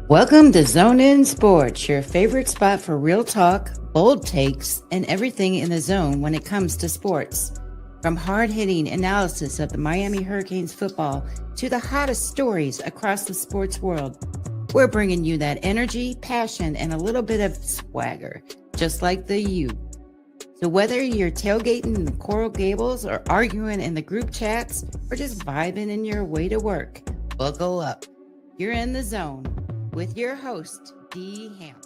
Welcome to Zone In Sports, your favorite spot for real talk, bold takes, and everything in the zone when it comes to sports. From hard hitting analysis of the Miami Hurricanes football to the hottest stories across the sports world, we're bringing you that energy, passion, and a little bit of swagger, just like the U. So whether you're tailgating in the Coral Gables or arguing in the group chats or just vibing in your way to work, buckle up. You're in the zone with your host, D. Hamp.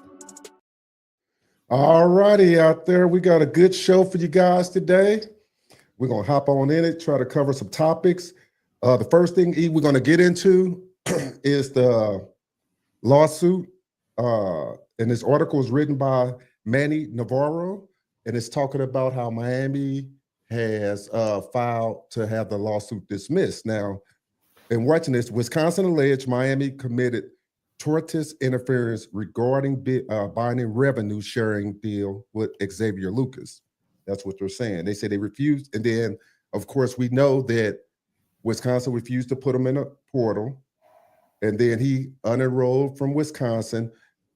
All righty, out there, we got a good show for you guys today. We're going to hop on in it, try to cover some topics. The first thing we're going to get into is the lawsuit. And this article is written by Manny Navarro, and it's talking about how Miami has filed to have the lawsuit dismissed. Now, in watching this, Wisconsin alleged Miami committed tortious interference regarding binding revenue sharing deal with Xavier Lucas. That's what they're saying. They say they refused. And then, of course, we know that Wisconsin refused to put him in a portal. And then he unenrolled from Wisconsin.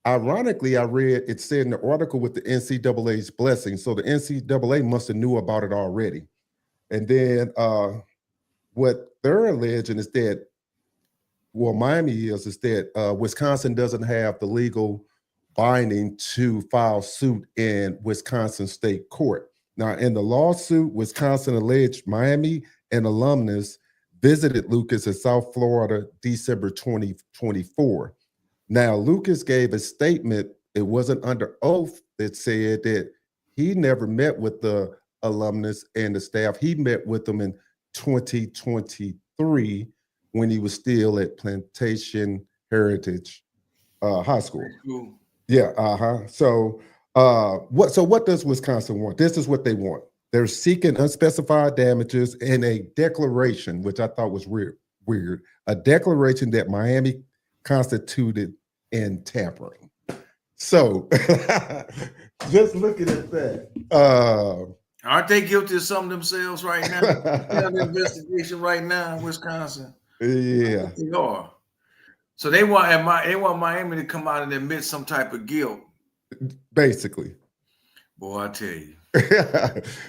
Ironically, I read it said in the article with the NCAA's blessing. So the NCAA must have knew about it already. And then what they're alleging is that, well, Miami is that Wisconsin doesn't have the legal binding to file suit in Wisconsin state court. Now, in the lawsuit, Wisconsin alleged Miami and alumnus visited Lucas in South Florida December 2024. Now, Lucas gave a statement, it wasn't under oath, that said that he never met with the alumnus and the staff. He met with them in 2023 when he was still at Plantation Heritage High School. Cool. Yeah, So what does Wisconsin want? This is what they want. They're seeking unspecified damages and a declaration, which I thought was weird, a declaration that Miami constituted in tampering. So just looking at that. Aren't they guilty of something themselves right now? They have an investigation right now in Wisconsin. Yeah. They are. So they want Miami to come out and admit some type of guilt. Basically. Boy, I tell you.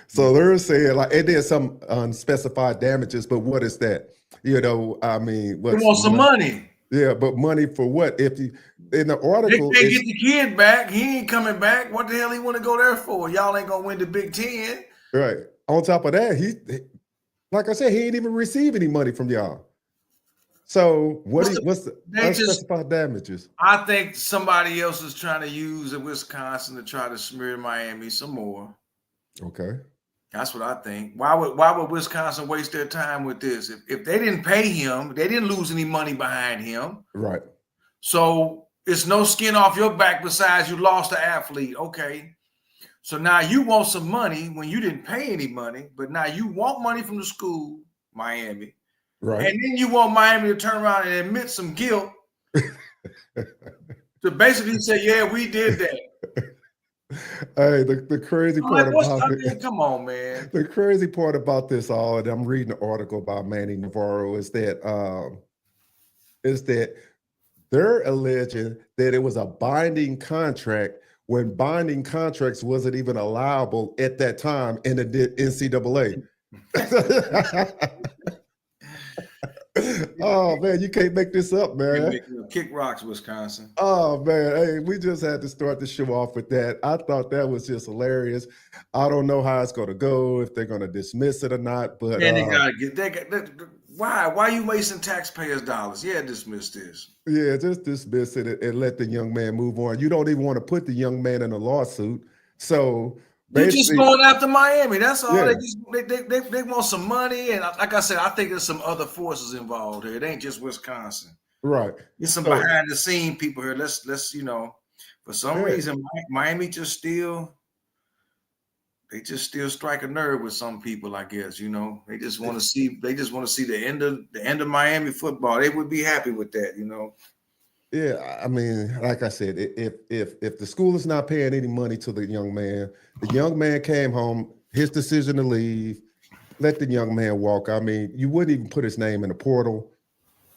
So they're saying like it is some unspecified damages, but what is that? I mean, They want some money. Yeah, but money for what? If you in the article, they get the kid back, he ain't coming back. What the hell he want to go there for? Y'all ain't gonna win the Big Ten. Right. On top of that, he like I said, he ain't even receive any money from y'all. So what's the unspecified damages? I think somebody else is trying to use Wisconsin to try to smear Miami some more. Okay. That's what I think. Why would Wisconsin waste their time with this? If they didn't pay him, they didn't lose any money behind him. Right. So it's no skin off your back besides you lost the athlete. Okay. So now you want some money when you didn't pay any money, but now you want money from the school, Miami. Right. And then you want Miami to turn around and admit some guilt to basically say, yeah, we did that. Hey, the crazy part about it. Come on, man. The crazy part about this all, and I'm reading an article by Manny Navarro, is that they're alleging that it was a binding contract when binding contracts wasn't even allowable at that time in the NCAA. Oh man, you can't make this up, man. Kick rocks, Wisconsin. Oh man, hey, we just had to start the show off with that. I thought that was just hilarious. I don't know how it's going to go, if they're going to dismiss it or not. But man, they gotta get. Why are you wasting taxpayers' dollars? Yeah, dismiss this. Yeah, just dismiss it and let the young man move on. You don't even want to put the young man in a lawsuit. So they're just going after Miami. That's all. Yeah. They want some money, and like I said, I think there's some other forces involved here. It ain't just Wisconsin. Right. There's some behind the scene people here. Let's for some reason Miami just still strike a nerve with some people. I guess they just want to see the end of Miami football. They would be happy with that. Yeah, I mean, like I said, if the school is not paying any money to the young man came home, his decision to leave, let the young man walk. I mean, you wouldn't even put his name in the portal.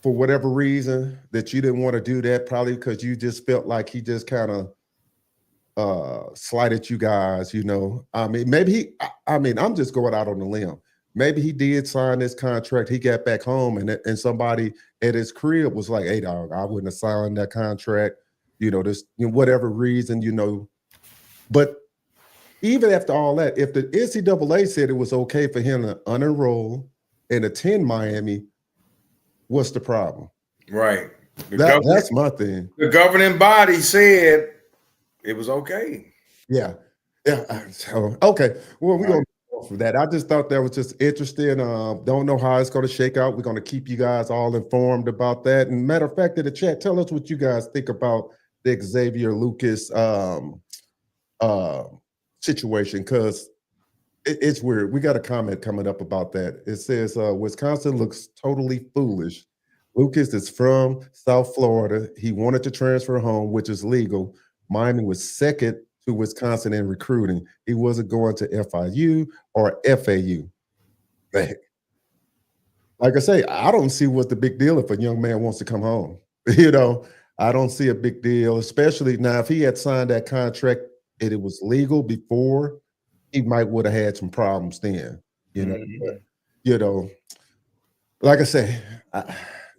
for whatever reason that you didn't want to do that, probably because you just felt like he just kind of slighted you guys, you know. I mean, maybe I mean, I'm just going out on a limb. Maybe he did sign this contract. He got back home and somebody at his crib was like, hey, dog, I wouldn't have signed that contract, you know, this, you know, whatever reason, you know. But even after all that, if the NCAA said it was okay for him to unenroll and attend Miami, what's the problem? Right. That's my thing. The governing body said it was okay. Yeah. Yeah. So, okay. Well, we're going to go for that. I just thought that was just interesting. Don't know how it's going to shake out. We're going to keep you guys all informed about that. And matter of fact, in the chat, tell us what you guys think about the Xavier Lucas situation, because it's weird. We got a comment coming up about that. It says Wisconsin looks totally foolish. Lucas is from South Florida. He wanted to transfer home, which is legal. Miami was second to Wisconsin in recruiting. He wasn't going to FIU or FAU. Like I say, I don't see what's the big deal if a young man wants to come home. You know, I don't see a big deal, especially now if he had signed that contract and it was legal before, he might would have had some problems then. You know, but, you know, like I say,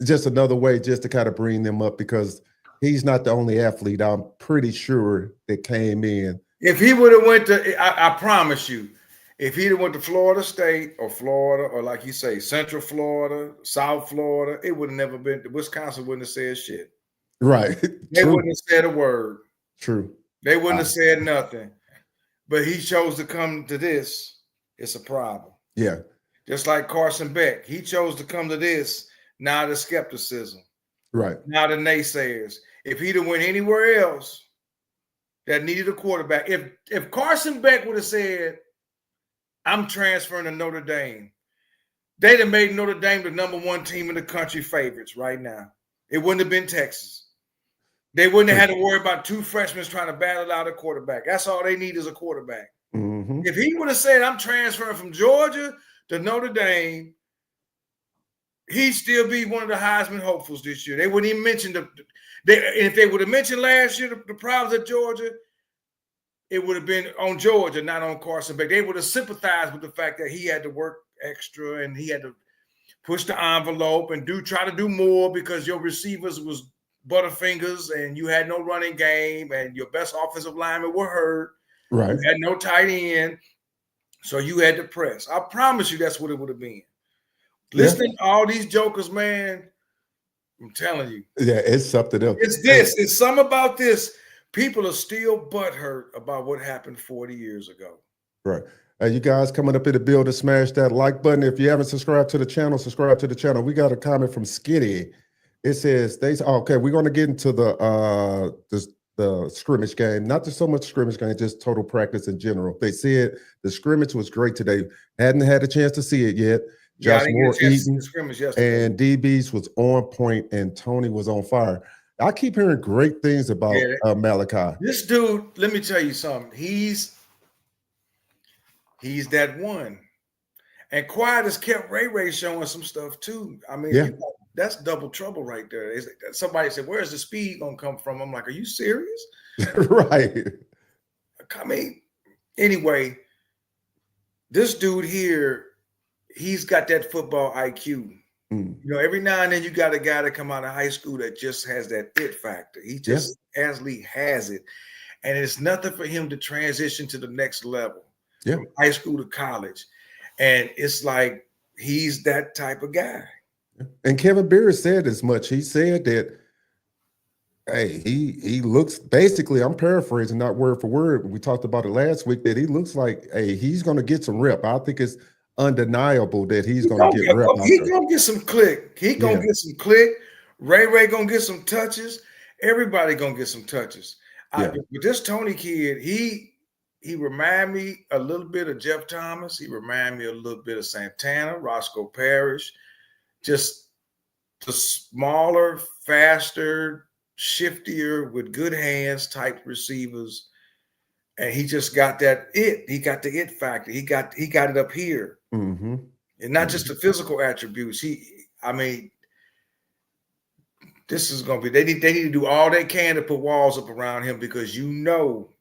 just another way just to kind of bring them up, because he's not the only athlete, I'm pretty sure, that came in. If he would have went to, I promise you, if he'd have went to Florida State or Florida, or like you say, Central Florida, South Florida, it would have never been, Wisconsin wouldn't have said shit. Right. They wouldn't have said a word. True. They wouldn't have said nothing. But he chose to come to this. It's a problem. Yeah. Just like Carson Beck. He chose to come to this. Now the skepticism. Right. Now the naysayers. If he'd have went anywhere else that needed a quarterback, if Carson Beck would have said, I'm transferring to Notre Dame, they'd have made Notre Dame the #1 team in the country favorites right now. It wouldn't have been Texas. They wouldn't have had to worry about two freshmen trying to battle out a quarterback. That's all they need is a quarterback. Mm-hmm. If he would have said, I'm transferring from Georgia to Notre Dame, he'd still be one of the Heisman hopefuls this year. They wouldn't even mention if they would have mentioned last year the problems at Georgia, it would have been on Georgia, not on Carson Beck. They would have sympathized with the fact that he had to work extra and he had to push the envelope and try to do more because your receivers was Butterfingers and you had no running game and your best offensive linemen were hurt. Right. You had no tight end. So you had to press. I promise you that's what it would have been. Listening to all these jokers, man, I'm telling you. Yeah, it's something else. It's this. It's something about this. People are still butthurt about what happened 40 years ago. Right. You guys coming up in the building, smash that like button. If you haven't subscribed to the channel, subscribe to the channel. We got a comment from Skitty. It says, okay, we're going to get into the scrimmage game. Not just so much scrimmage game, just total practice in general. They said the scrimmage was great today. Hadn't had a chance to see it yet. Josh Moore eating, and DBs was on point, and Tony was on fire. I keep hearing great things about Malachi. This dude, let me tell you something. He's that one. And Quiet has kept Ray showing some stuff too. I mean, that's double trouble right there. Somebody said, where's the speed going to come from? I'm like, are you serious? Right. I mean, anyway, this dude here, he's got that football IQ. You know, every now and then you got a guy that come out of high school that just has that it factor. He just actually has it. And it's nothing for him to transition to the next level from high school to college. And it's like he's that type of guy. And Kevin Beard said as much. He said that, hey, he looks, basically, I'm paraphrasing, not word for word. We talked about it last week, that he looks like, hey, he's going to get some rep. I think it's undeniable that he's going to get rep. He's going to get some click. He's going to get some click. Ray going to get some touches. Everybody going to get some touches. But this Tony kid, he remind me a little bit of Jeff Thomas. He remind me a little bit of Santana, Roscoe Parrish. Just the smaller, faster, shiftier, with good hands type receivers. And he just got that it. He got the it factor. He got it up here. And not just the physical attributes. I mean, This is gonna be. They need to do all they can to put walls up around him because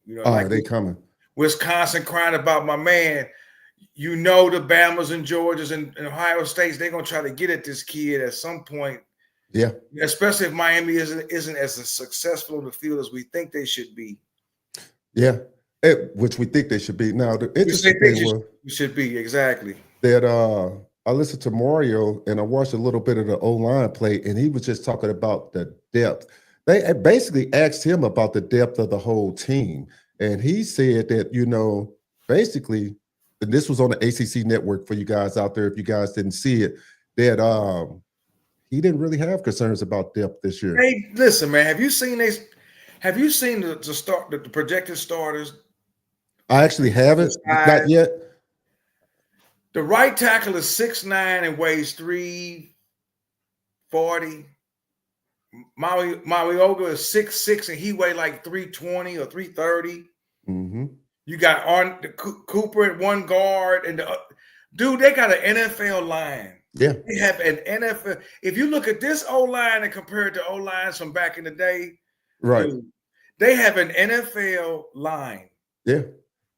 like they coming. Wisconsin crying about my man. The Bamas and Georgias and Ohio States, they're gonna try to get at this kid at some point. Yeah. Especially if Miami isn't as successful in the field as we think they should be. Yeah. Which we think they should be. Now the interesting thing should be exactly that I listened to Mario and I watched a little bit of the O-line play, and he was just talking about the depth. They basically asked him about the depth of the whole team. And he said that, basically, and this was on the ACC network for you guys out there, if you guys didn't see it, that he didn't really have concerns about depth this year. Hey, listen, man, have you seen the projected starters? I actually haven't, not yet. The right tackle is 6'9" and weighs 340. Marioga is 6'6" and he weighed like 320 or 330. Mm-hmm. You got Cooper at one guard, and dude, they got an NFL line. Yeah, they have an NFL. If you look at this O line and compare it to O lines from back in the day, right? Dude, they have an NFL line. Yeah,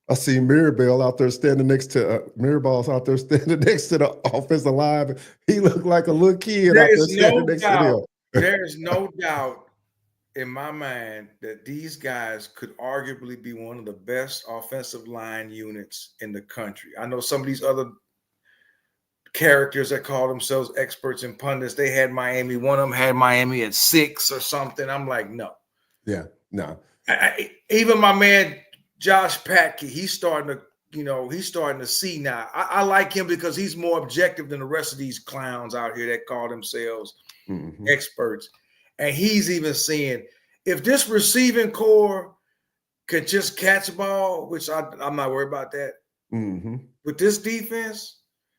I see Mirabell's out there standing next to the offensive line. He looked like a little kid out there standing next to him. There is no doubt in my mind that these guys could arguably be one of the best offensive line units in the country. I know some of these other characters that call themselves experts and pundits, they had Miami. One of them had Miami at 6 or something. I'm like, no. Yeah, no. Even my man Josh Patke, he's starting to see now. I like him because he's more objective than the rest of these clowns out here that call themselves experts. And he's even seeing if this receiving core could just catch a ball, which I'm not worried about that. With this defense,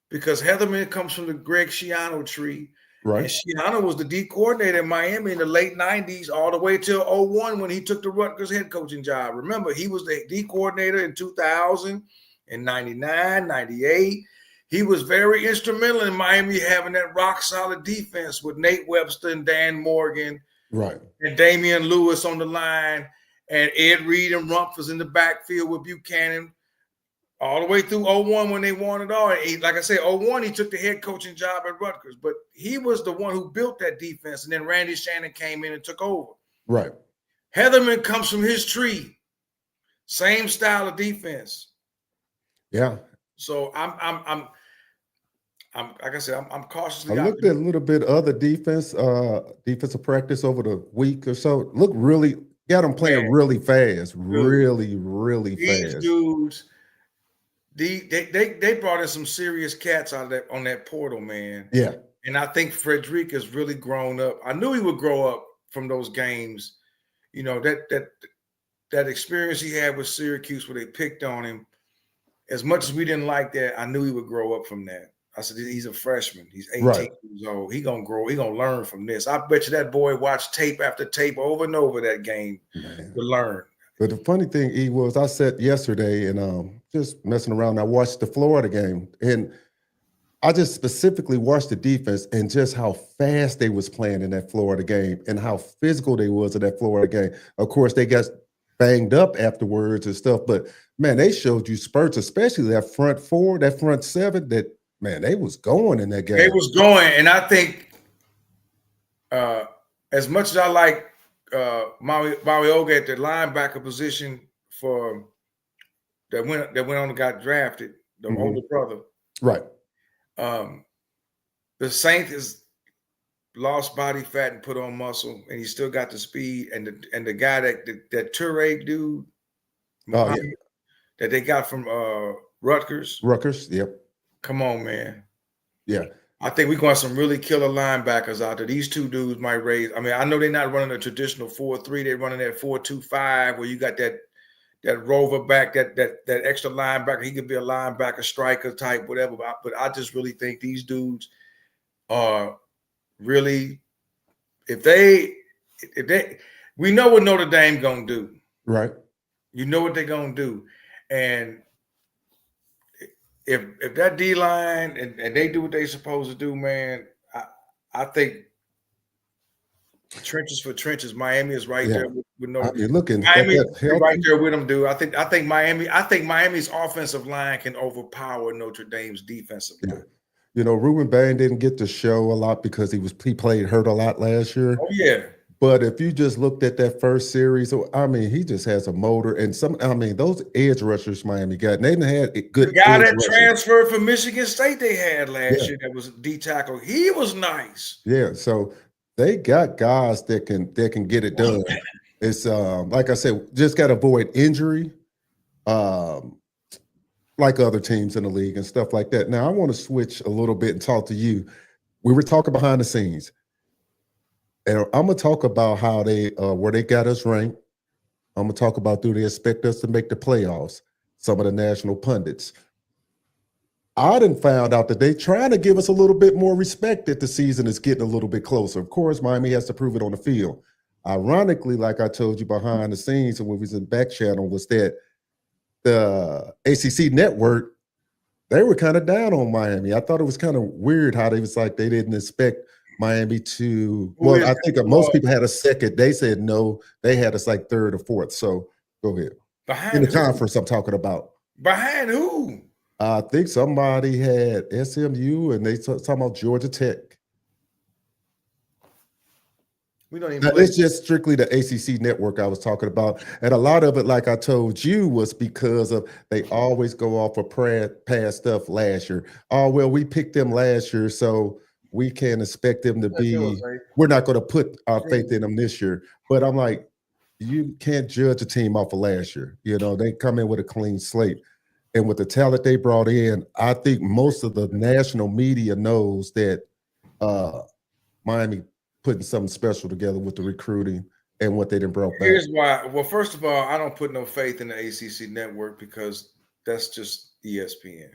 because Heatherman comes from the Greg Schiano tree. Right. And Schiano was the D coordinator in Miami in the late 90s all the way till 01 when he took the Rutgers head coaching job. Remember, he was the D coordinator in 2000 and 99, 98. He was very instrumental in Miami having that rock-solid defense with Nate Webster and Dan Morgan. Right. And Damian Lewis on the line. And Ed Reed and Rumpf was in the backfield with Buchanan. All the way through 01 when they won it all. Like I said, 01, he took the head coaching job at Rutgers. But he was the one who built that defense. And then Randy Shannon came in and took over. Right. Heatherman comes from his tree. Same style of defense. Yeah. So I'm like I said, I'm cautiously. I looked at a little bit of other defensive practice over the week or so. Got them playing really fast. Really, really fast. These dudes. They brought in some serious cats out of on that portal, man. Yeah. And I think Frederic has really grown up. I knew he would grow up from those games. That experience he had with Syracuse where they picked on him. As much as we didn't like that, I knew he would grow up from that. I said, he's a freshman. He's 18 years old. He going to grow. He going to learn from this. I bet you that boy watched tape after tape over and over that game to learn. But the funny thing, was I sat yesterday and just messing around. I watched the Florida game, and I just specifically watched the defense and just how fast they was playing in that Florida game and how physical they was in that Florida game. Of course, they got banged up afterwards and stuff, but man, they showed you spurts, especially that front four, that front seven. That man, they was going in that game. They was going, and I think as much as I like Marioga at the linebacker position for that went on and got drafted, the older brother. Right. The Saint is lost body fat and put on muscle, and he still got the speed. And the guy that Toure dude, that they got from Rutgers. Rutgers, yep. Come on, man. Yeah. I think we're going to have some really killer linebackers out there. These two dudes might raise. I mean, I know they're not running a traditional 4-3. They're running that 4-2-5 where you got that rover back, that extra linebacker. He could be a linebacker, striker type, whatever. But I just really think these dudes are really, if they, we know what Notre Dame going to do. Right. You know what they're going to do. And if that D-line and they do what they're supposed to do, man, I think trenches for trenches. Miami is right there with no. I mean, looking Miami at that right there with them, dude. I think Miami's offensive line can overpower Notre Dame's defensive line. You know, Ruben Bain didn't get to show a lot because he played hurt a lot last year. Oh yeah. But if you just looked at that first series, I mean, he just has a motor. And those edge rushers Miami got, and they didn't have good. The guy that transferred from Michigan State they had last year that was D tackle. He was nice. Yeah, so they got guys that can get it done. It's like I said, just got to avoid injury, like other teams in the league and stuff like that. Now I want to switch a little bit and talk to you. We were talking behind the scenes. And I'm gonna talk about how they where they got us ranked. I'm gonna talk about do they expect us to make the playoffs? Some of the national pundits. I done found out that they trying to give us a little bit more respect that the season is getting a little bit closer. Of course, Miami has to prove it on the field. Ironically, like I told you behind the scenes and when we was in back channel, was that the ACC network, they were kind of down on Miami. I thought it was kind of weird how they was like they didn't expect Miami to, well, I think most people had a second. They said no, they had us like third or fourth. So go ahead. Behind in the conference I'm talking about. Behind who? I think somebody had SMU and they talking about Georgia Tech. We don't even now, it's just strictly the ACC network I was talking about. And a lot of it, like I told you, was because of they always go off of past stuff last year. Oh, well, we picked them last year, so we can't expect them to be, we're not going to put our faith in them this year. But I'm like, you can't judge a team off of last year. You know, they come in with a clean slate. And with the talent they brought in, I think most of the national media knows that Miami putting something special together with the recruiting and what they didn't brought back. Here's why. Well, first of all, I don't put no faith in the ACC network because that's just ESPN.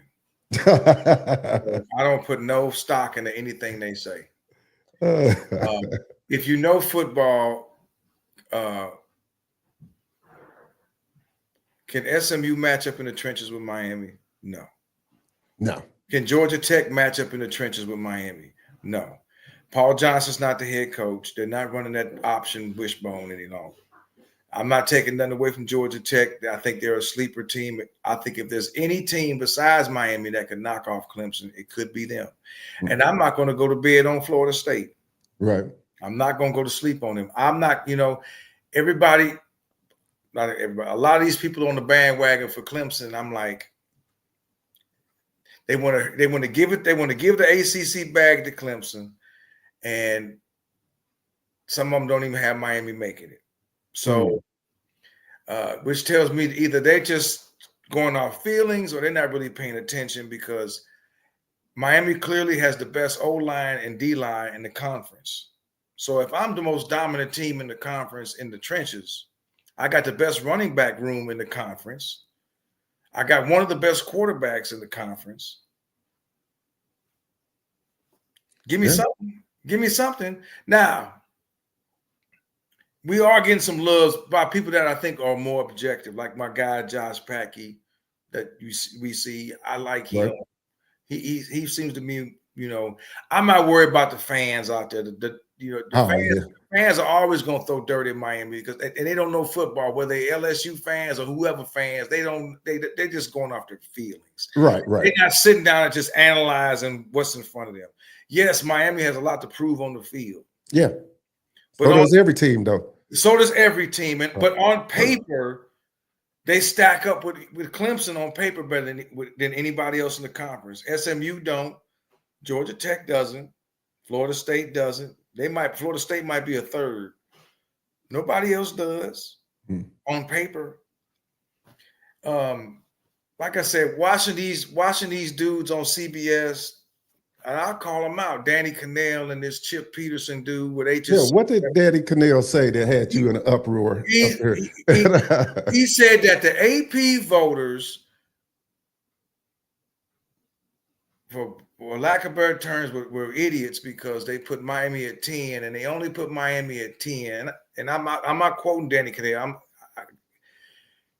I don't put no stock into anything they say. If you know football, can SMU match up in the trenches with Miami? No. No. Can Georgia Tech match up in the trenches with Miami? No. Paul Johnson's not the head coach. They're not running that option wishbone any longer. I'm not taking nothing away from Georgia Tech. I think they're a sleeper team. I think if there's any team besides Miami that can knock off Clemson, it could be them. And I'm not going to go to bed on Florida State. Right. I'm not going to go to sleep on them. I'm not, everybody, not everybody, a lot of these people on the bandwagon for Clemson, I'm like, they want to give the ACC bag to Clemson, and some of them don't even have Miami making it. So, which tells me either they're just going off feelings or they're not really paying attention, because Miami clearly has the best O-line and D-line in the conference. So if I'm the most dominant team in the conference in the trenches, I got the best running back room in the conference. I got one of the best quarterbacks in the conference. Give me something. Give me something. Now, we are getting some loves by people that I think are more objective, like my guy Josh Packey that we see. I like him. Right. He seems to me, I'm not worried about the fans out there. Fans are always going to throw dirt in Miami and they don't know football, whether they LSU fans or whoever fans. They're just going off their feelings. Right. They're not sitting down and just analyzing what's in front of them. Yes, Miami has a lot to prove on the field. Yeah. But so does every team, though. So does every team. But on paper, they stack up with Clemson on paper better than anybody else in the conference. SMU don't. Georgia Tech doesn't. Florida State doesn't. Florida State might be a third. Nobody else does on paper. Like I said, watching these dudes on CBS, and I'll call them out, Danny Cannell and this Chip Peterson dude, where they just what did Danny Cannell say that had you in an uproar? He said that the AP voters, for lack of better terms, were idiots because they put Miami at 10, and they only put Miami at 10. And I'm not quoting Danny Cannell.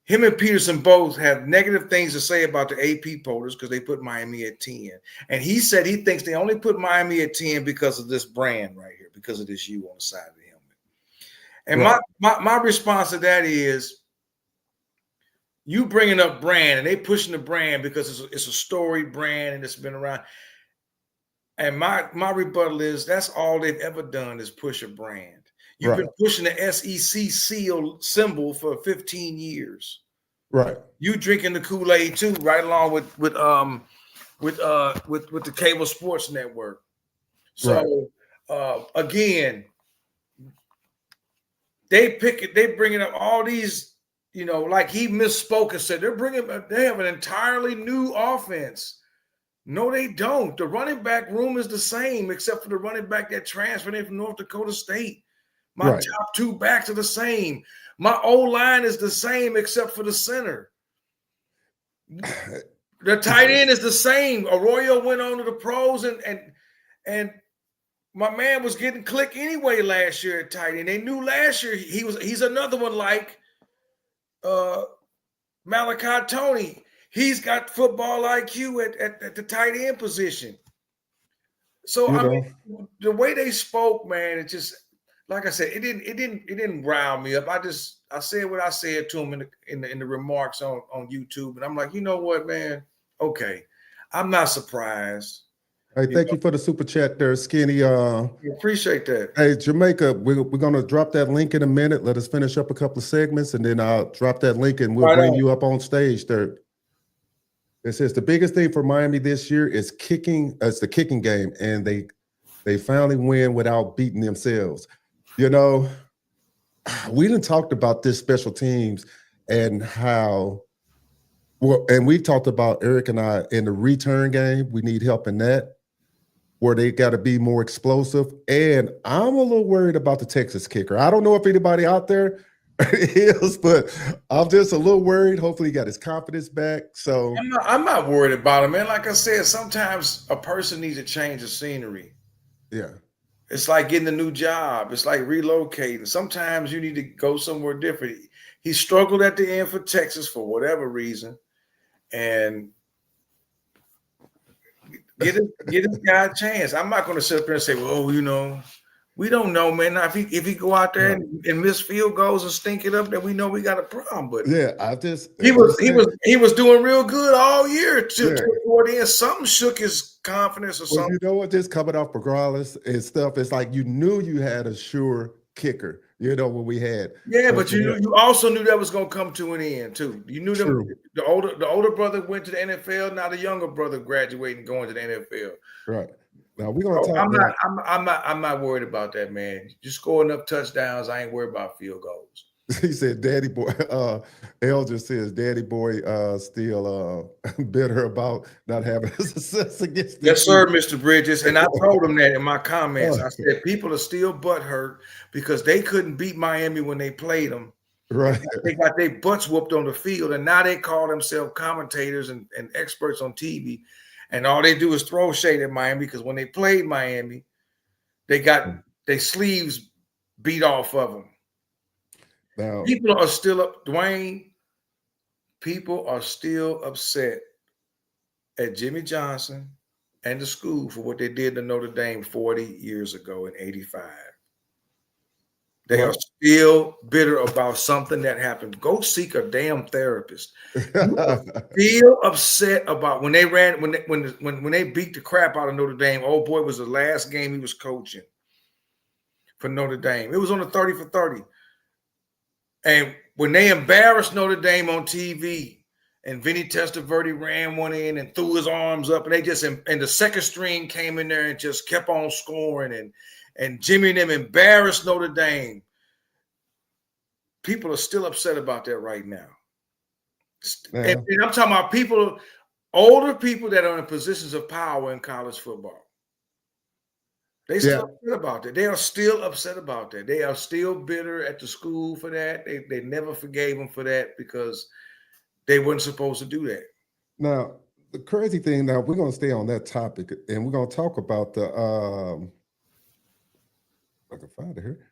Him and Peterson both have negative things to say about the AP voters because they put Miami at 10. And he said he thinks they only put Miami at 10 because of this brand right here, because of this U on the side of the helmet. And my response to that is, you bringing up brand, and they pushing the brand because it's a storied brand and it's been around. And my rebuttal is, that's all they've ever done is push a brand. You've been pushing the SEC symbol for 15 years. Right. You drinking the Kool-Aid too, right along with the cable sports network. So again, they bringing up all these, like he misspoke and said they have an entirely new offense. No, they don't. The running back room is the same, except for the running back that transferred in from North Dakota State. My top two backs are the same. My O-line is the same, except for the center. The tight end is the same. Arroyo went on to the pros, and my man was getting click anyway last year at tight end. They knew last year he's another one like Malachi Tony. He's got football IQ at the tight end position. So I mean, the way they spoke, man, it just, like I said, it didn't rile me up. I said what I said to him in the remarks on YouTube, and I'm like, you know what, man? Okay, I'm not surprised. Hey, thank you for the super chat there, Skinny. Appreciate that. Hey, Jamaica, we're going to drop that link in a minute. Let us finish up a couple of segments, and then I'll drop that link, and we'll bring you up on stage there. It says the biggest thing for Miami this year is kicking. It's the kicking game, and they finally win without beating themselves. We didn't talked about this special teams and how. Well, and we talked about Eric and I in the return game. We need help in that, where they got to be more explosive. And I'm a little worried about the Texas kicker. I don't know if anybody out there is, but I'm just a little worried. Hopefully he got his confidence back. So I'm not worried about him, man. Like I said, sometimes a person needs a change of scenery. Yeah. It's like getting a new job. It's like relocating. Sometimes you need to go somewhere different. He struggled at the end for Texas for whatever reason. And get this guy a chance. I'm not going to sit up there and say, well, we don't know, man. Now, if he go out there and miss field goals and stink it up, then we know we got a problem. But yeah, he was doing real good all year toward the end. Something shook his confidence or something. You know what? Just coming off regardless and stuff, it's like you knew you had a sure kicker. When we had. Yeah, but you also knew that was going to come to an end too. You knew them. The older brother went to the NFL. Now the younger brother graduating, going to the NFL. Right. Now we're gonna talk. I'm not worried about that, man. You score enough touchdowns. I ain't worried about field goals. He said, "Daddy boy." El just says, "Daddy boy, still bitter about not having success against." Yes, sir, Mr. Bridges. And I told him that in my comments. I said people are still butthurt because they couldn't beat Miami when they played them. Right. They got their butts whooped on the field, and now they call themselves commentators and experts on TV, and all they do is throw shade at Miami because when they played Miami, they got their sleeves beat off of them. Now, people are still up, Dwayne. People are still upset at Jimmy Johnson and the school for what they did to Notre Dame 40 years ago in '85. They are still bitter about something that happened. Go seek a damn therapist. Still upset about when they beat the crap out of Notre Dame. Oh boy, it was the last game he was coaching for Notre Dame. It was on the 30 for 30. And when they embarrassed Notre Dame on TV, and Vinny Testaverde ran one in and threw his arms up, and the second string came in there and just kept on scoring, and Jimmy and them embarrassed Notre Dame. People are still upset about that right now. Yeah. And I'm talking about older people that are in positions of power in college football. They still upset about that. They are still upset about that. They are still bitter at the school for that. They never forgave them for that because they weren't supposed to do that. Now, the crazy thing, now we're going to stay on that topic, and we're going to talk about the I can find it here.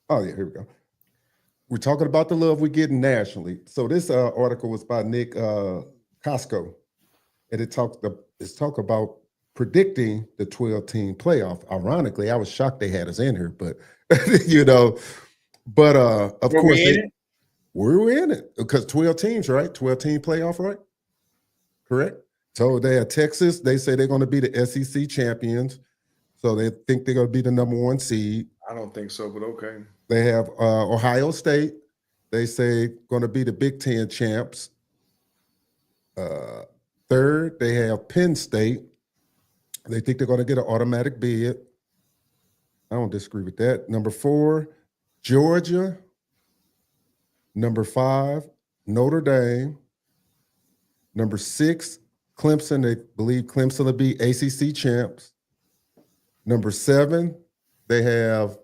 Oh, yeah, here we go. We're talking about the love we're getting nationally. So this article was by Nick Costco, and it's talk about predicting the 12-team playoff. Ironically, I was shocked they had us in here, but But of Were course, we in it? we're in it because 12 teams, right? 12-team playoff, right? Correct. So they had Texas. They say they're going to be the SEC champions. So they think they're going to be the number 1 seed. I don't think so, but okay. They have Ohio State. They say going to be the Big Ten champs. Third, they have Penn State. They think they're going to get an automatic bid. I don't disagree with that. Number 4, Georgia. Number 5, Notre Dame. Number 6, Clemson. They believe Clemson will be ACC champs. Number 7, they have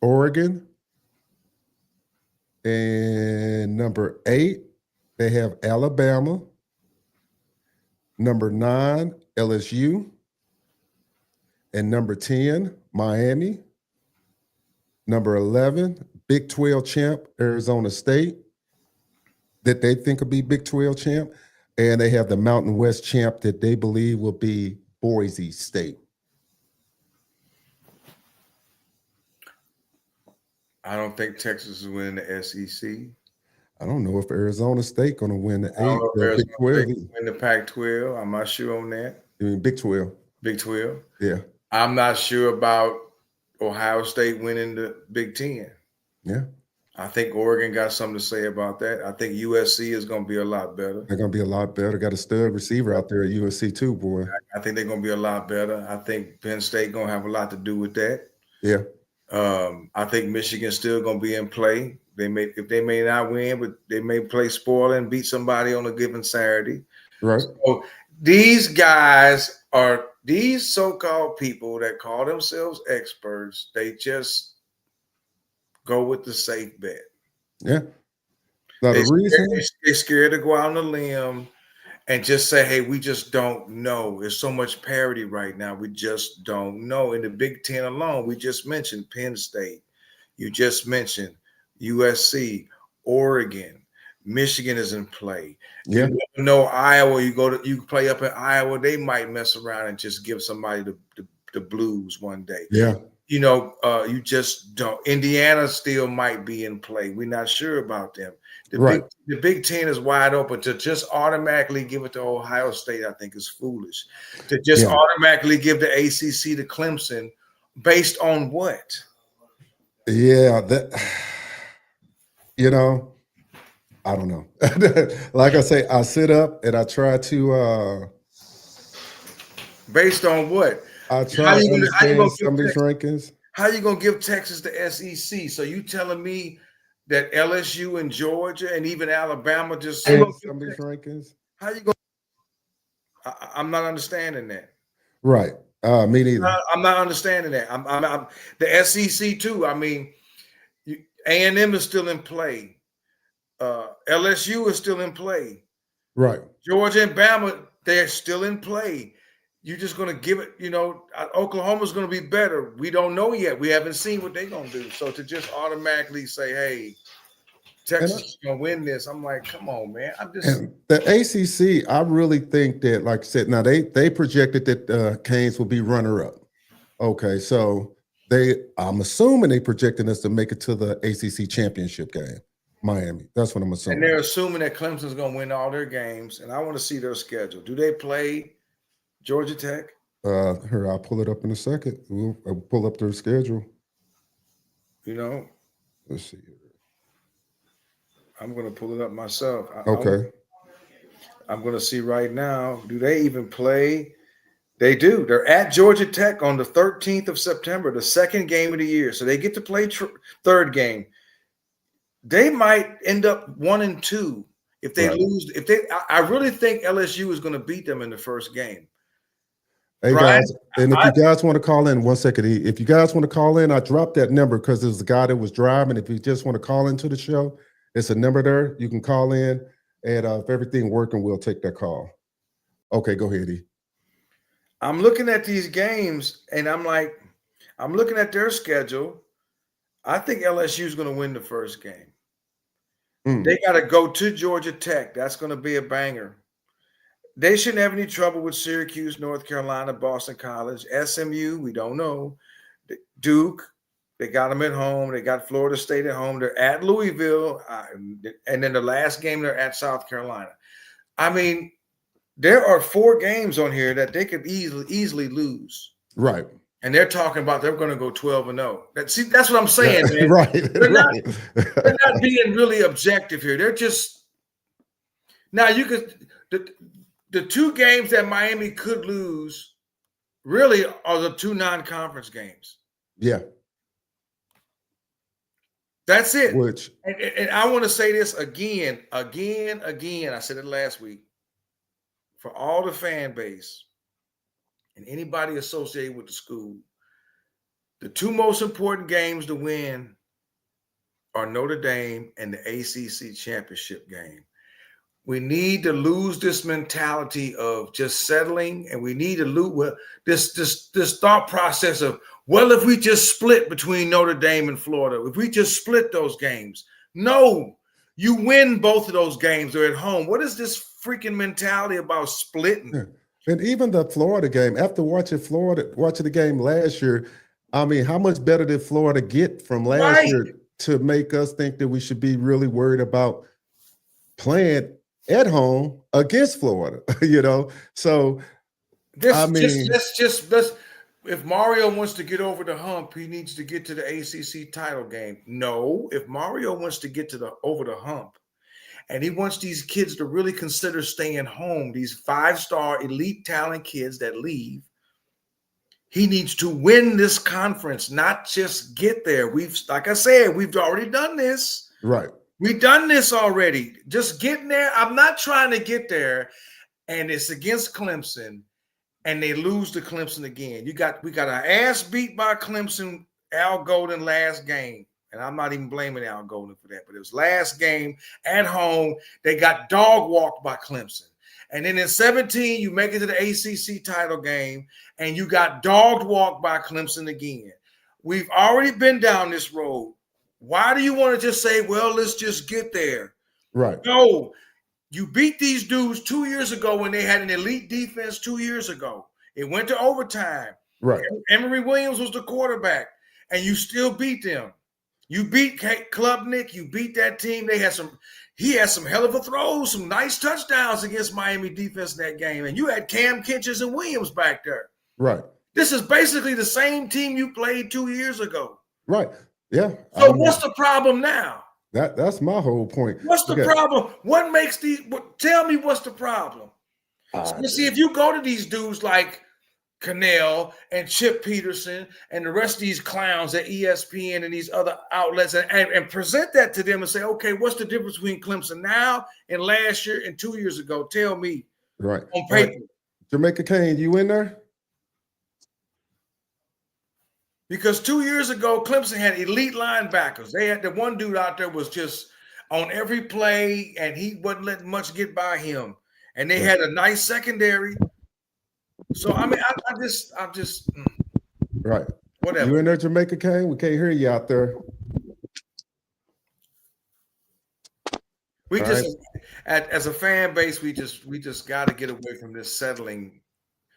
Oregon. And number 8, they have Alabama. Number 9, LSU. And number 10, Miami. Number 11, Big 12 champ, Arizona State, that they think will be Big 12 champ. And they have the Mountain West champ that they believe will be Boise State. I don't think Texas is winning the SEC. I don't know if Arizona State going to win the I don't know if Big Arizona 12. State will win the Pac-12. I'm not sure on that. You mean Big 12? Big 12. Yeah. I'm not sure about Ohio State winning the Big 10. Yeah. I think Oregon got something to say about that. I think USC is going to be a lot better. They're going to be a lot better. Got a stud receiver out there at USC too, boy. I think they're going to be a lot better. I think Penn State going to have a lot to do with that. Yeah. I think Michigan's still going to be in play. If they may not win, but they may play spoiler and beat somebody on a given Saturday. Right. So these guys are these so-called people that call themselves experts. They just go with the safe bet. Yeah. Now the reason they're scared to go out on a limb and just say, hey, we just don't know. There's so much parity right now. We just don't know. In the Big Ten alone, we just mentioned Penn State. You just mentioned USC, Oregon, Michigan is in play. Yeah. You know, Iowa, you play up in Iowa, they might mess around and just give somebody the blues one day. Yeah. You know, you just don't. Indiana still might be in play. We're not sure about them. The Big Ten is wide open. To just automatically give it to Ohio State, I think, is foolish. To just automatically give the ACC to Clemson based on what? Yeah, that, you know, I don't know. Like I say, I sit up and I try to based on what? I try to understand some of these rankings. How you gonna give Texas the SEC? So you telling me that LSU and Georgia and even Alabama just some of these rankings? How you gonna? I'm not understanding that. Right. Me neither. I'm not understanding that. I'm the SEC too. I mean, A&M is still in play. LSU is still in play. Right. Georgia and Bama, they're still in play. You're just going to give it, you know, Oklahoma's going to be better. We don't know yet. We haven't seen what they're going to do. So to just automatically say, hey, Texas is going to win this, I'm like, come on, man. And the ACC, I really think that, like I said, now they projected that Canes will be runner-up. Okay, so I'm assuming they projected us to make it to the ACC championship game, Miami. That's what I'm assuming. And they're assuming that Clemson's going to win all their games, and I want to see their schedule. Do they play Georgia Tech? Here, I'll pull it up in a second. I'll pull up their schedule. You know? Let's see here. I'm going to pull it up myself. Okay. I'm going to see right now. Do they even play? They do. They're at Georgia Tech on the 13th of September, the second game of the year. So they get to play third game. They might end up 1-2 if they lose. I really think LSU is going to beat them in the first game. Hey, Brian, guys, and if you guys want to call in, 1 second. If you guys want to call in, I dropped that number because there's a guy that was driving. If you just want to call into the show, it's a number there. You can call in, and if everything working, we'll take that call. Okay, go ahead, E. I'm looking at these games, and I'm looking at their schedule. I think LSU is going to win the first game. They got to go to Georgia Tech. That's going to be a banger. They shouldn't have any trouble with Syracuse, North Carolina, Boston College, SMU. We don't know. Duke, They got them at home. They got Florida State at home. They're at Louisville. And then the last game, they're at South Carolina. I mean, there are 4 games on here that they could easily lose. Right. And they're talking about they're going to go 12-0. That's what I'm saying, man. Right. They're not being really objective here. They're just now you could the 2 games that Miami could lose really are the 2 non-conference games. Yeah. That's it. Which And I want to say this again. I said it last week. For all the fan base and anybody associated with the school, the 2 most important games to win are Notre Dame and the ACC championship game. We need to lose this mentality of just settling, and we need to lose this thought process of, well, if we just split between Notre Dame and Florida, if we just split those games. No, you win both of those games. They're at home. What is this freaking mentality about splitting? Yeah. And even the Florida game, after watching the game last year, I mean, how much better did Florida get from last year to make us think that we should be really worried about playing at home against Florida? So if Mario wants to get over the hump, he needs to get to the ACC title game. No, if Mario wants to get over the hump, and he wants these kids to really consider staying home, these 5-star elite talent kids that leave, he needs to win this conference, not just get there. Like I said, we've already done this. Right. We've done this already. Just getting there. I'm not trying to get there, and it's against Clemson, and they lose to Clemson again. We got our ass beat by Clemson, Al Golden last game. And I'm not even blaming Al Golden for that, but it was last game at home. They got dog walked by Clemson. And then in 17, you make it to the ACC title game, and you got dogged walked by Clemson again. We've already been down this road. Why do you want to just say, well, let's just get there? Right. No, you beat these dudes 2 years ago when they had an elite defense 2 years ago. It went to overtime. Right. Emory Williams was the quarterback, and you still beat them. You beat Klubnik. You beat that team. He had some hell of a throws, some nice touchdowns against Miami defense in that game. And you had Cam Kinches and Williams back there. Right. This is basically the same team you played 2 years ago. Right. Yeah. So what's the problem now? That's my whole point. What's the problem? What makes tell me what's the problem? See, if you go to these dudes like Cannell and Chip Peterson and the rest of these clowns at ESPN and these other outlets and present that to them and say, okay, what's the difference between Clemson now and last year and 2 years ago? Tell me. Right. On paper. Right. Jamaica Kane, you in there? Because 2 years ago, Clemson had elite linebackers. They had the one dude out there was just on every play, and he wasn't letting much get by him. And they had a nice secondary. So I mean, I'm just right. Whatever. You in there, Jamaica Kane? We can't hear you out there. We as a fan base, we just got to get away from this settling.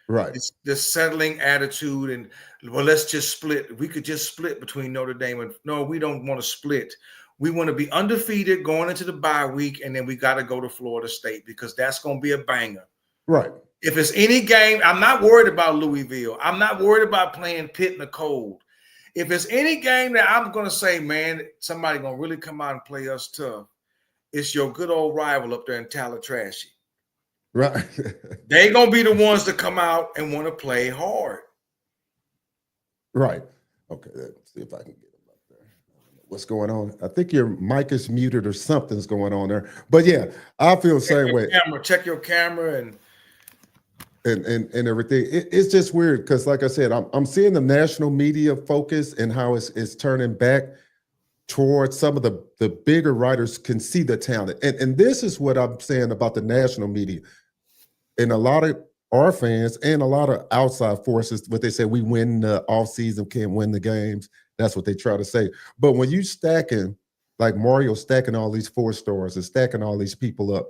Right. This settling attitude, and well, let's just split. We could just split between Notre Dame and no, we don't want to split. We want to be undefeated going into the bye week, and then we got to go to Florida State because that's going to be a banger. Right. If it's any game, I'm not worried about Louisville. I'm not worried about playing Pitt in the cold. If it's any game that I'm going to say, man, somebody going to really come out and play us tough, it's your good old rival up there in Tallatrashy. Right. They going to be the ones that come out and want to play hard. Right. Okay. Let's see if I can get him up there. What's going on? I think your mic is muted or something's going on there. But yeah, I feel the same way. Check your camera and everything. It's just weird because, like I said, I'm seeing the national media focus and how it's turning back towards some of the bigger writers can see the talent. And this is what I'm saying about the national media. And a lot of our fans and a lot of outside forces, what they say, we win the offseason, can't win the games. That's what they try to say. But when you stacking, like Mario stacking all these 4 stars and stacking all these people up,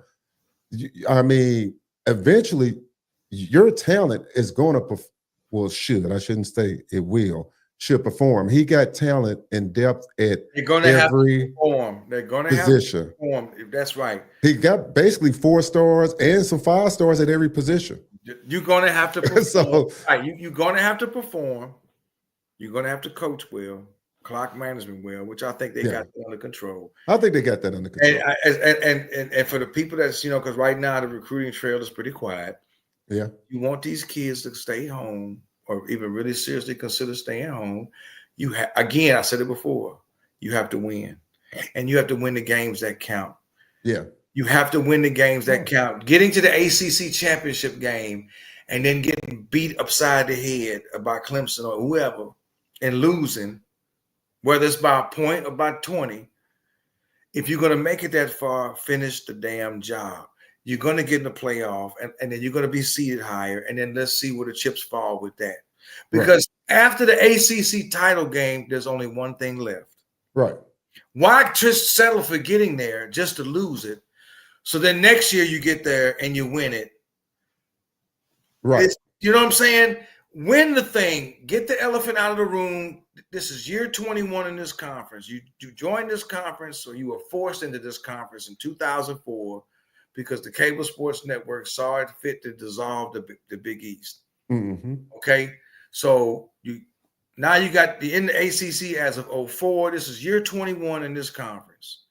I mean, eventually your talent is going to, I shouldn't say it will. should perform. He got talent and depth at They're going to have to every perform. They're going to have to position. perform. That's right. He got basically 4 stars and some 5 stars at every position. You're going to have to perform. So, right. You're going to have to perform. You're going to have to coach well, clock management well, which I think they got that under control. I think they got that under control. And for the people that's, because right now the recruiting trail is pretty quiet. Yeah. You want these kids to stay home or even really seriously consider staying home. Again, I said it before, you have to win. And you have to win the games that count. Yeah. You have to win the games that count. Getting to the ACC championship game and then getting beat upside the head by Clemson or whoever and losing, whether it's by a point or by 20, if you're going to make it that far, finish the damn job. You're going to get in the playoff, and then you're going to be seated higher, and then let's see where the chips fall with that. Because after the ACC title game, there's only one thing left. Right. Why just settle for getting there just to lose it? So then next year you get there and you win it. Right. You know what I'm saying? Win the thing. Get the elephant out of the room. This is year 21 in this conference. You joined this conference, so you were forced into this conference in 2004 because the cable sports network saw it fit to dissolve the Big East. Mm-hmm. Okay? So now you got in the ACC as of 04. This is year 21 in this conference.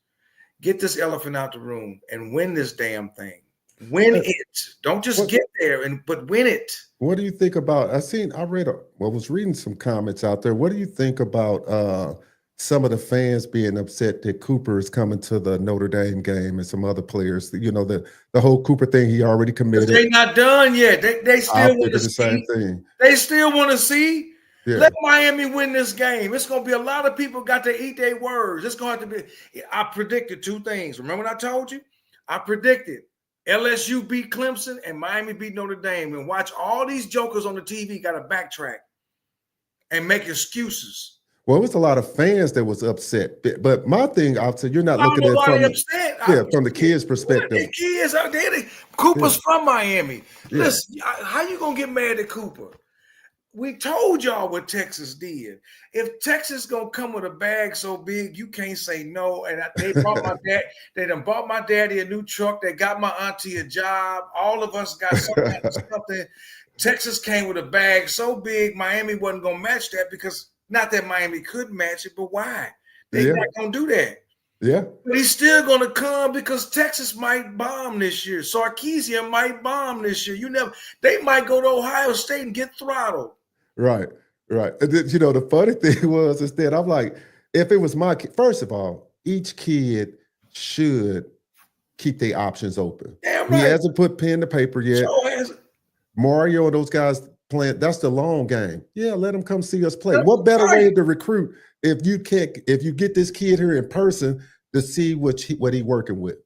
Get this elephant out the room and win this damn thing. Win it. Don't just get there, but win it. What do you think about? Was reading some comments out there. What do you think about some of the fans being upset that Cooper is coming to the Notre Dame game and some other players? The whole Cooper thing, he already committed. They're not done yet. They still want to see. Same thing. They still want to see. Yeah. Let Miami win this game. It's going to be a lot of people got to eat their words. It's going to have to be. I predicted 2 things. Remember what I told you? I predicted LSU beat Clemson and Miami beat Notre Dame. And watch all these jokers on the TV got to backtrack and make excuses. Well, it was a lot of fans that was upset. But my thing, I'll say, you're not looking at it from the kids' perspective. The kids out there, Cooper's from Miami. Yeah. Listen, how you going to get mad at Cooper? We told y'all what Texas did. If Texas gonna come with a bag so big, you can't say no. And they bought my dad. They done bought my daddy a new truck. They got my auntie a job. All of us got something. Texas came with a bag so big, Miami wasn't gonna match that because not that Miami could match it, but why? They're not gonna do that. Yeah. But he's still gonna come because Texas might bomb this year. Sarkeesian might bomb this year. They might go to Ohio State and get throttled. Right. The funny thing is that I'm like, if it was my kid, first of all, each kid should keep their options open. Damn right. He hasn't put pen to paper yet. Mario and those guys playing, that's the long game. Yeah, let them come see us play. What better way to recruit if you get this kid here in person to see what he working with?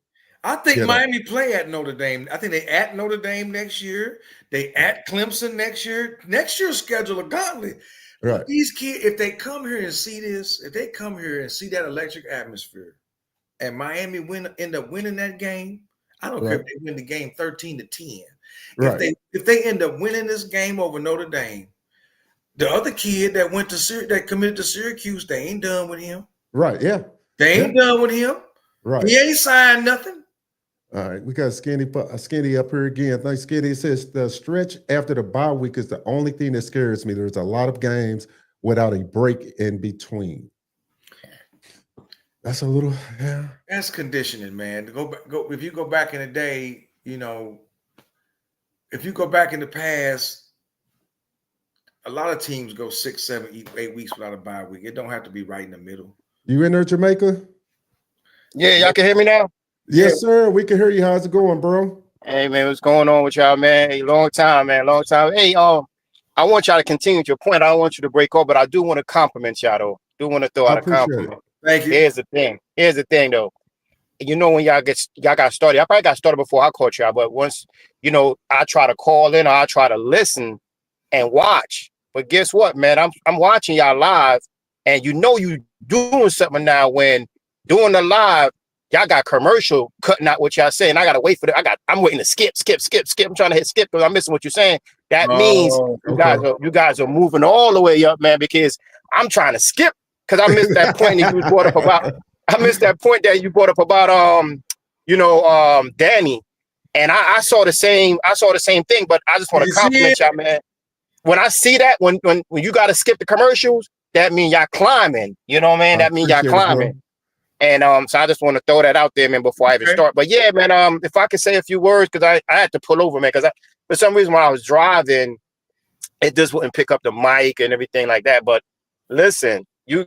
I think Miami play at Notre Dame. I think they at Notre Dame next year. They at Clemson next year. Next year's schedule a gauntlet. Right. These kids, if they come here and see this, if they come here and see that electric atmosphere, and Miami end up winning that game, I don't care if they win the game 13-10. Right. If they end up winning this game over Notre Dame, the other kid that committed to Syracuse, they ain't done with him. Right. Yeah. They ain't done with him. Right. He ain't signed nothing. All right, we got Skinny up here again. Thanks, Skinny. It says the stretch after the bye week is the only thing that scares me. There's a lot of games without a break in between. That's a little, yeah. That's conditioning, man. Go. If you go back in the day, if you go back in the past, a lot of teams go 6, 7, 8 weeks without a bye week. It don't have to be right in the middle. You in there, Jamaica? Yeah, y'all can hear me now? Yes, sir. We can hear you. How's it going, bro? Hey, man, what's going on with y'all, man? Hey, long time, man. Long time. Hey, I want y'all to continue with your point. I don't want you to break off, but I do want to compliment y'all, though. Do want to throw out a compliment. Thank you. Here's the thing, though. When y'all got started, I probably got started before I caught y'all, but once, I try to call in or I try to listen and watch. But guess what, man? I'm watching y'all live, and you doing something now when doing the live, y'all got commercial cutting out what y'all saying. I gotta wait for it. I'm waiting to skip. I'm trying to hit skip because I'm missing what you're saying. That means you guys are moving all the way up, man, because I'm trying to skip because I missed that point that you brought up about. I missed that point that you brought up about Danny. And I saw the same thing, but I just want to compliment y'all, man. When I see that, when you got to skip the commercials, that means y'all climbing. You know what I mean? That means y'all climbing. And so I just want to throw that out there, man, before I even start. But yeah, man, if I could say a few words, because I had to pull over, man, because for some reason when I was driving, it just wouldn't pick up the mic and everything like that. But listen, you're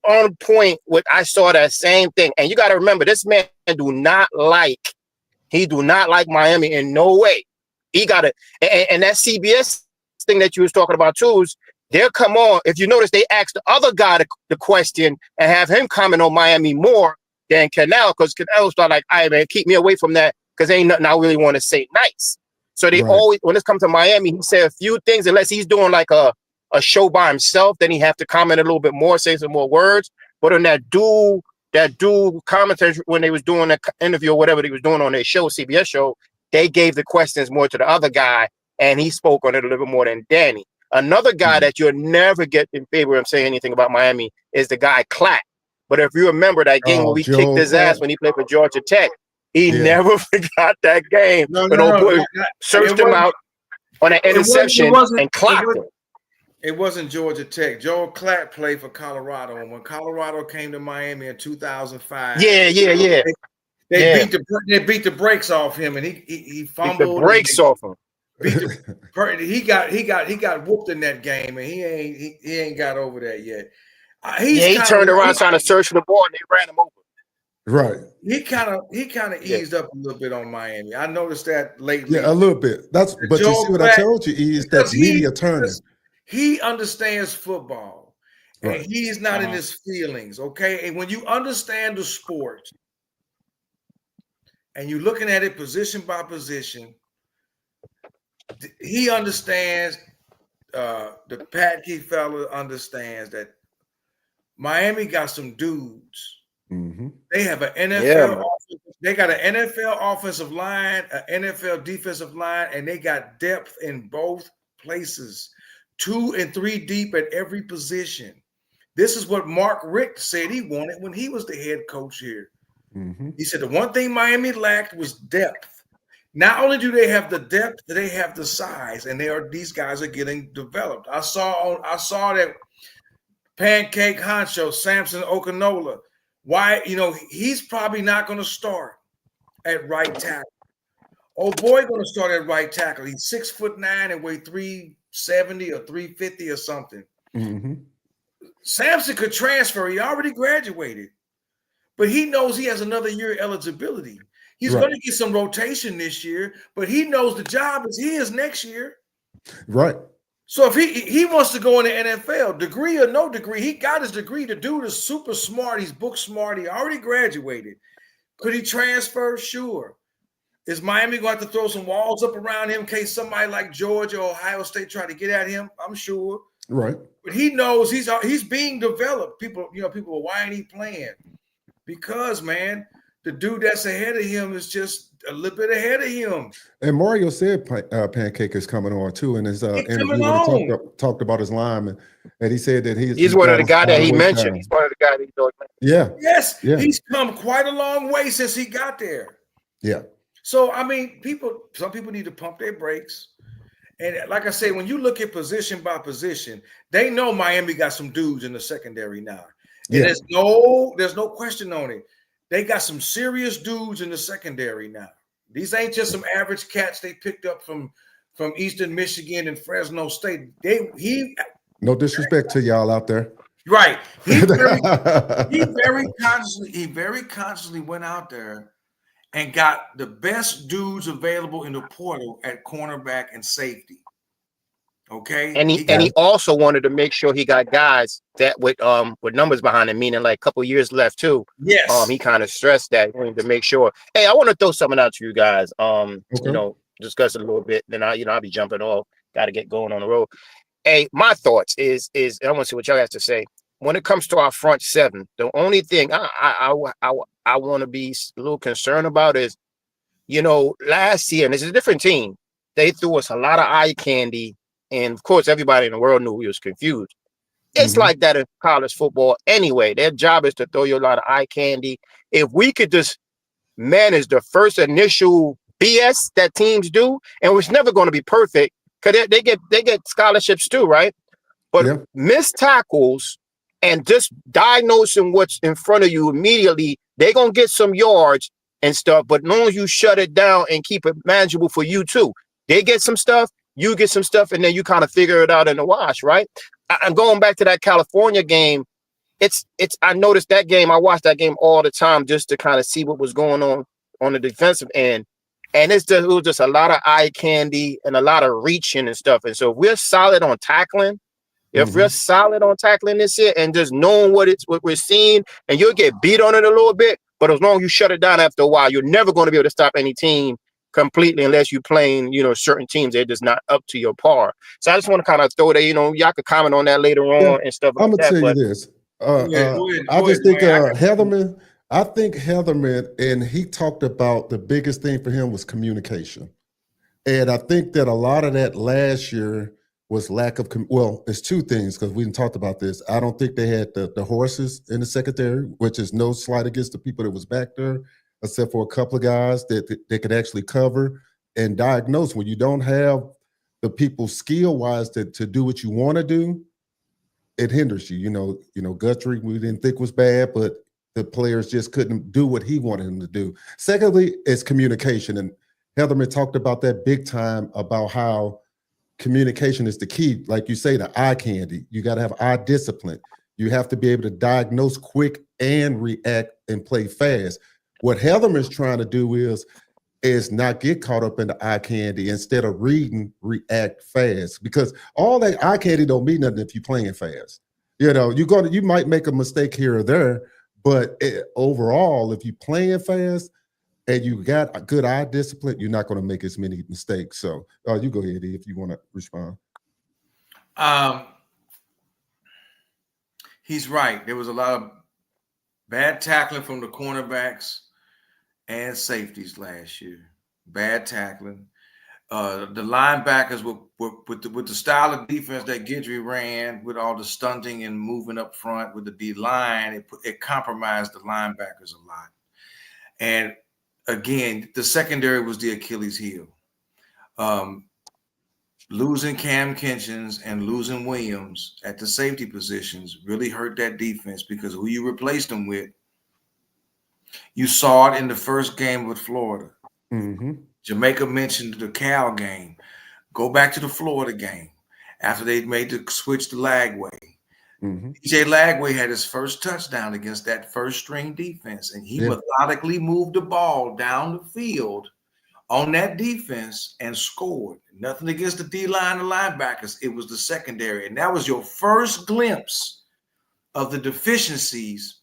on point with I saw that same thing. And you got to remember, this man do not like Miami in no way. He got it. And that CBS thing that you was talking about too is they'll come on. If you notice, they asked the other guy the question and have him comment on Miami more than Canal, because Canal was like, "All right, man, keep me away from that because ain't nothing I really want to say nice." So they always, when it comes to Miami, he said a few things, unless he's doing like a show by himself, then he have to comment a little bit more, say some more words. But on that dual commentary, when they was doing that interview or whatever they was doing on their show, CBS show, they gave the questions more to the other guy, and he spoke on it a little bit more than Danny. Another guy that you'll never get in favor of saying anything about Miami is the guy Clapp. But if you remember that game where we kicked his ass when he played for Georgia Tech, he never forgot that game. Searched him out on an interception and clocked him. It wasn't Georgia Tech. Joel Klatt played for Colorado, and when Colorado came to Miami in 2005, they beat the brakes off him, and he fumbled. Beat the brakes off him. He got whooped in that game, and he ain't got over that yet. He turned around trying to search for the ball, and they ran him over. Right. He kind of eased up a little bit on Miami. I noticed that lately. Yeah, a little bit. But you see what I told you is that media turning. He understands football, and he's not in his feelings, okay? And when you understand the sport, and you're looking at it position by position, he understands, the Pat Key fella understands that Miami got some dudes. Mm-hmm. They have an NFL offense. They got an NFL offensive line, an NFL defensive line, and they got depth in both places. 2 and 3 deep at every position. This is what Mark Richt said he wanted when he was the head coach here. Mm-hmm. He said the one thing Miami lacked was depth. Not only do they have the depth, they have the size, and these guys are getting developed. I saw that Pancake Honcho, Samson Okinola. Why, he's probably not going to start at right tackle. Oh boy, going to start at right tackle. He's 6'9" and weigh 370 or 350 or something. Mm-hmm. Samson could transfer. He already graduated, but he knows he has another year eligibility. He's going to get some rotation this year, but he knows the job is his next year. Right. So if he wants to go in the NFL, degree or no degree, he got his degree. The dude is super smart. He's book smart. He already graduated. Could he transfer? Sure. Is Miami going to have to throw some walls up around him in case somebody like Georgia or Ohio State try to get at him? I'm sure. Right. But he knows he's being developed. People, why ain't he playing? Because, man, the dude that's ahead of him is just a little bit ahead of him. And Mario said Pancake is coming on too in his interview when he talked about his lineman, and he said that he's one of the guys that he mentioned. He's one of the guys that he mentioned. Yeah. Yes. Yeah. He's come quite a long way since he got there. Yeah. So, I mean, some people need to pump their brakes. And like I say, when you look at position by position, they know Miami got some dudes in the secondary now. And there's no question on it. They got some serious dudes in the secondary now. These ain't just some average cats they picked up from Eastern Michigan and Fresno State. No disrespect to y'all out there. Right. He very consciously went out there and got the best dudes available in the portal at cornerback and safety. Okay. And he also wanted to make sure he got guys that with numbers behind him, meaning like a couple years left too. Yes. He kind of stressed that. He wanted to make sure. Hey, I want to throw something out to you guys. Discuss it a little bit. Then I'll be jumping off. Got to get going on the road. Hey, my thoughts is I want to see what y'all have to say. when it comes to our front seven, the only thing I want to be a little concerned about is, last year, and it's a different team, they threw us a lot of eye candy, and of course, everybody in the world knew we was confused. It's like that in college football anyway. Their job is to throw you a lot of eye candy. If we could just manage the first initial BS that teams do, and it's never going to be perfect because they get scholarships too, right? But missed tackles and just diagnosing what's in front of you immediately, they're going to get some yards and stuff. But as long as you shut it down and keep it manageable for you too, they get some stuff, you get some stuff, and then you kind of figure it out in the wash, right? I'm going back to that California game. I noticed that game. I watched that game all the time just to kind of see what was going on the defensive end. And it was just a lot of eye candy and a lot of reaching and stuff. And so if we're solid on tackling, this year and just knowing what we're seeing, and you'll get beat on it a little bit, but as long as you shut it down after a while, you're never going to be able to stop any team completely unless you're playing, certain teams. They're just not up to your par. So I just want to kind of throw that, y'all could comment on that later on and stuff like that. I'm going to tell you this. I just think Heatherman, and he talked about the biggest thing for him was communication. And I think that a lot of that last year was lack of, it's two things because we didn't talk about this. I don't think they had the horses in the secondary, which is no slight against the people that was back there, except for a couple of guys that they could actually cover and diagnose. When you don't have the people skill-wise to do what you want to do, it hinders you. Guthrie, we didn't think was bad, but the players just couldn't do what he wanted them to do. Secondly, it's communication. And Heatherman talked about that big time about how communication is the key. Like you say, the eye candy. You got to have eye discipline. You have to be able to diagnose quick and react and play fast. What Heatherman's trying to do is not get caught up in the eye candy. Instead of reading, react fast. Because all that eye candy don't mean nothing if you're playing fast. You might make a mistake here or there, but overall, if you're playing fast and you got a good eye discipline, you're not going to make as many mistakes. So you go ahead, E, if you want to respond. He's right. There was a lot of bad tackling from the cornerbacks and safeties last year. Bad tackling. The linebackers with the style of defense that Guidry ran, with all the stunting and moving up front with the D line, it compromised the linebackers a lot. And again, the secondary was the Achilles heel. Losing Cam Kinchins and losing Williams at the safety positions really hurt that defense because who you replaced them with, you saw it in the first game with Florida. Jamaica mentioned the Cal game. Go back to the Florida game after they made the switch to Lagway. DJ Lagway had his first touchdown against that first string defense, and he methodically moved the ball down the field on that defense and scored. Nothing against the D-line and linebackers. It was the secondary, and that was your first glimpse of the deficiencies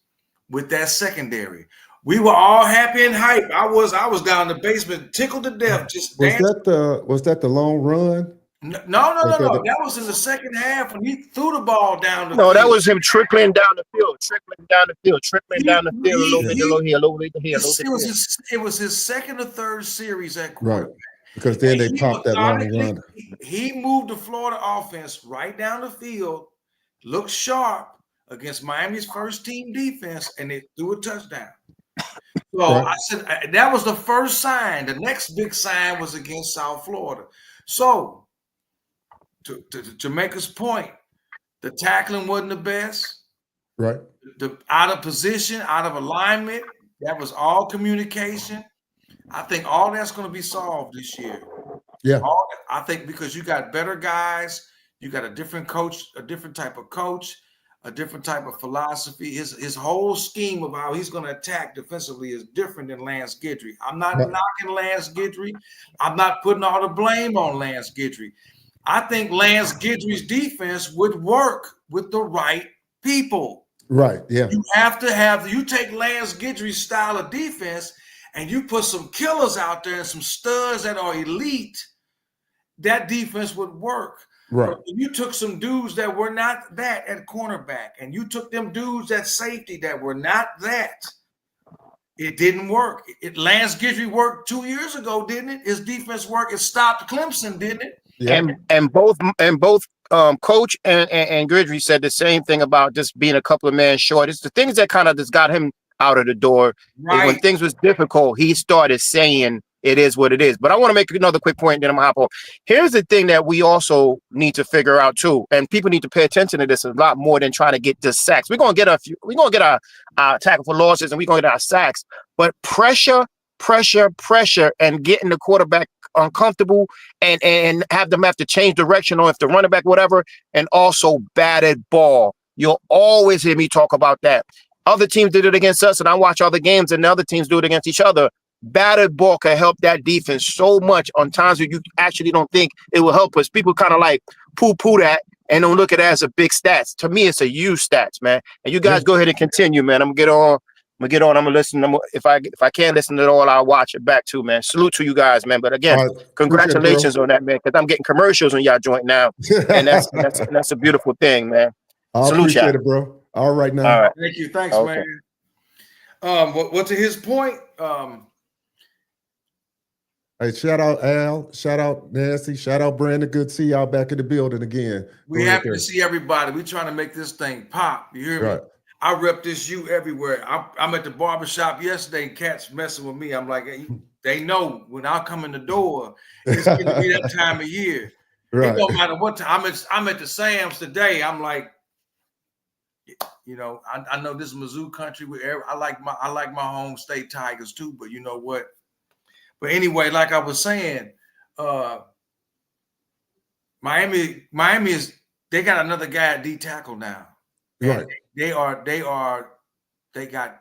with that secondary. We were all happy and hype. I was down in the basement, tickled to death. Just was that the long run? No. That was in the second half when he threw the ball down the field. No, that was him trickling down the field, a little bit here. It was his second or third series at quarterback. Right. Because then they popped that long run. He moved the Florida offense right down the field, looked sharp against Miami's first team defense, and they threw a touchdown. So I said that was the first sign. The next big sign was against South Florida. So to Jamaica's point, the tackling wasn't the best. Right. The out of position, out of alignment, that was all communication. I think all that's going to be solved this year. Yeah. I think because you got better guys, you got a different coach, a different type of coach, a different type of philosophy. His whole scheme of how he's going to attack defensively is different than Lance Guidry. I'm not knocking Lance Guidry. I'm not putting all the blame on Lance Guidry. I think Lance Guidry's defense would work with the right people. Right, yeah. You take Lance Guidry's style of defense and you put some killers out there and some studs that are elite, that defense would work. Right. But you took some dudes that were not that at cornerback, and you took them dudes at safety that were not that. It didn't work. Lance Guidry worked 2 years ago, didn't it? His defense worked. It stopped Clemson, didn't it? Yeah. And both coach and Gridry said the same thing about just being a couple of men short. It's the things that kind of just got him out of the door. Right. When things was difficult, he started saying it is what it is. But I want to make another quick point, then I'm gonna hop off. Here's the thing that we also need to figure out too, and people need to pay attention to this a lot more than trying to get the sacks. We're gonna get our tackle for losses, and we're gonna get our sacks. But pressure, and getting the quarterback uncomfortable and have them have to change direction, or if the running back, whatever, and also batted ball. You'll always hear me talk about that. Other teams did it against us, and I watch other games, and the other teams do it against each other. Batted ball can help that defense so much on times where you actually don't think it will help us. People kind of like poo-poo that and don't look at it as a big stats. To me, it's a huge stats, man. And you guys go ahead and continue, man. I'm gonna get on. I'm gonna listen. If I can't listen to it all, I'll watch it back too, man. Salute to you guys, man. But again, congratulations on that, man. Because I'm getting commercials on y'all joint now, and that's a beautiful thing, man. I appreciate it, bro. All right now. All right. Thank you. Thanks, Okay. man. What to his point? Hey, shout out Al, shout out Nancy, shout out Brandon. Good to see y'all back in the building again. We happy to see everybody. We trying to make this thing pop. You hear me? I rep this U everywhere. I'm at the barbershop yesterday. Cats messing with me. I'm like, they know when I come in the door, it's going to be that time of year. Right. It don't matter what time. I'm at the Sam's today. I'm like, you know, I know this is Mizzou country. I like my home state Tigers too. But you know what? But anyway, like I was saying, Miami is they got another guy at D tackle now. Right. They got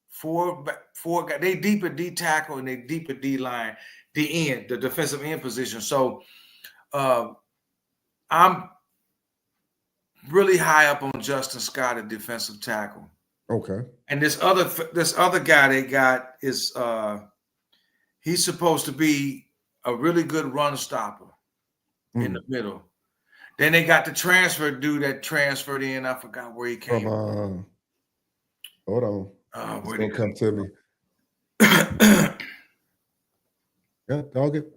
four guys. They deep at D tackle and they deep at D line, the defensive end position. So I'm really high up on Justin Scott at defensive tackle. Okay. And this other guy they got is he's supposed to be a really good run stopper in the middle. Then they got the transfer dude that transferred in. I forgot where he came from. Hold on. It's going to come to me. Yeah, dog it.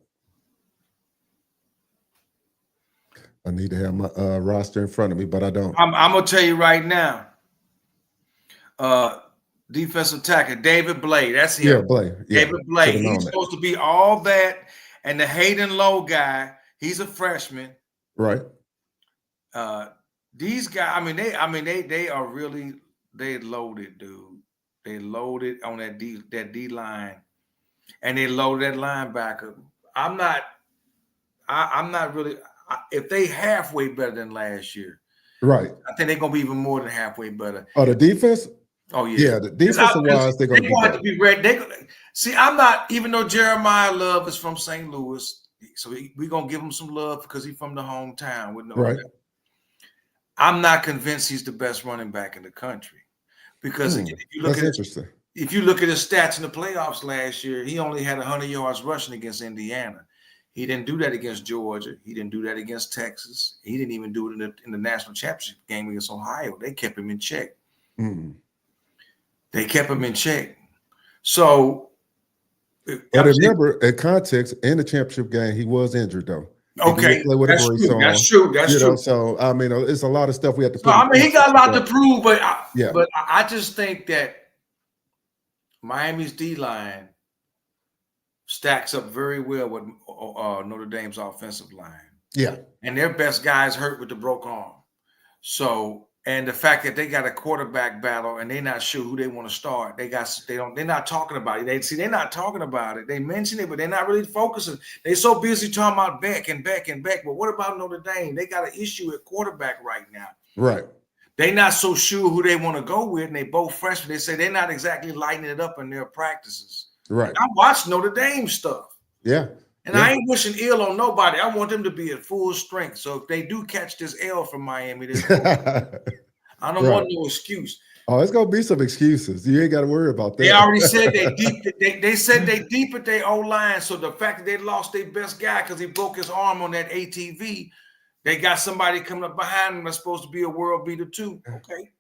I need to have my roster in front of me, but I don't. I'm going to tell you right now. Defensive tackle, David Blay. That's him. Yeah, Blay. Yeah. David Blay. He's supposed to be all that. And the Hayden Lowe guy, he's a freshman. Right. These guys, they are really loaded, dude. They loaded on that D line, and they loaded that linebacker. I'm not really. If they halfway better than last year, right? I think they're gonna be even more than halfway better. Oh, the defense. Oh yeah, the defensive wise, they're gonna have to be ready. See, I'm not. Even though Jeremiah Love is from St. Louis, so we're gonna give him some love because he's from the hometown. With no right. I'm not convinced he's the best running back in the country because if you look if you look at his stats in the playoffs last year, he only had 100 yards rushing against Indiana. He didn't do that against Georgia. He didn't do that against Texas. He didn't even do it in the national championship game against Ohio. They kept him in check. They kept him in check. So, but remember, in context, in the championship game, he was injured though. Okay, that's true. That's true. So I mean, it's a lot of stuff we have to. So, he got a lot to prove, but I just think that Miami's D line stacks up very well with Notre Dame's offensive line. Yeah, and their best guys hurt with the broke arm. So, and the fact that they got a quarterback battle and they're not sure who they want to start, they're not talking about it. They're not talking about it. They mention it, but they're not really focusing. They're so busy talking about Beck. But what about Notre Dame? They got an issue at quarterback right now. Right. They're not so sure who they want to go with, and they both freshmen. They say they're not exactly lighting it up in their practices. Right. I watch Notre Dame stuff. Yeah. And I ain't wishing ill on nobody. I want them to be at full strength. So if they do catch this L from Miami, I don't want no excuse. Oh, it's gonna be some excuses. You ain't got to worry about that. They already said they deep. They said they deep at their O line. So the fact that they lost their best guy because he broke his arm on that ATV, They got somebody coming up behind them that's supposed to be a world beater too. Okay.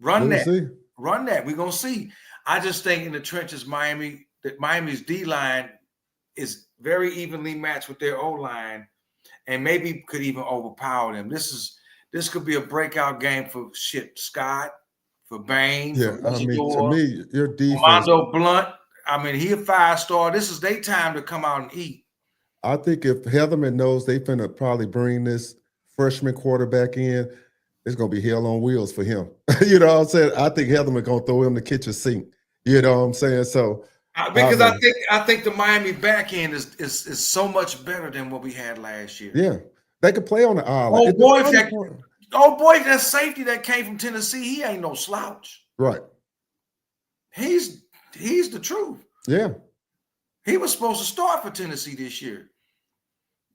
Run We'll that. see. Run that. We're going to see. I just think in the trenches, Miami's D-line is very evenly matched with their O-line and maybe could even overpower them. This could be a breakout game for Scott, for Bain, Yeah, for I mean, to Isidore, me, your defense. Armando Blunt. I mean, he a 5-star. This is their time to come out and eat. I think if Heatherman knows they finna probably bring this freshman quarterback in, it's gonna be hell on wheels for him. You know what I'm saying? I think Heatherman gonna throw him the kitchen sink. You know what I'm saying? So because I think the Miami back end is so much better than what we had last year. yeah, they could play on the island. Oh boy, that safety that came from Tennessee, he ain't no slouch. Right. He's the truth. Yeah. He was supposed to start for Tennessee this year.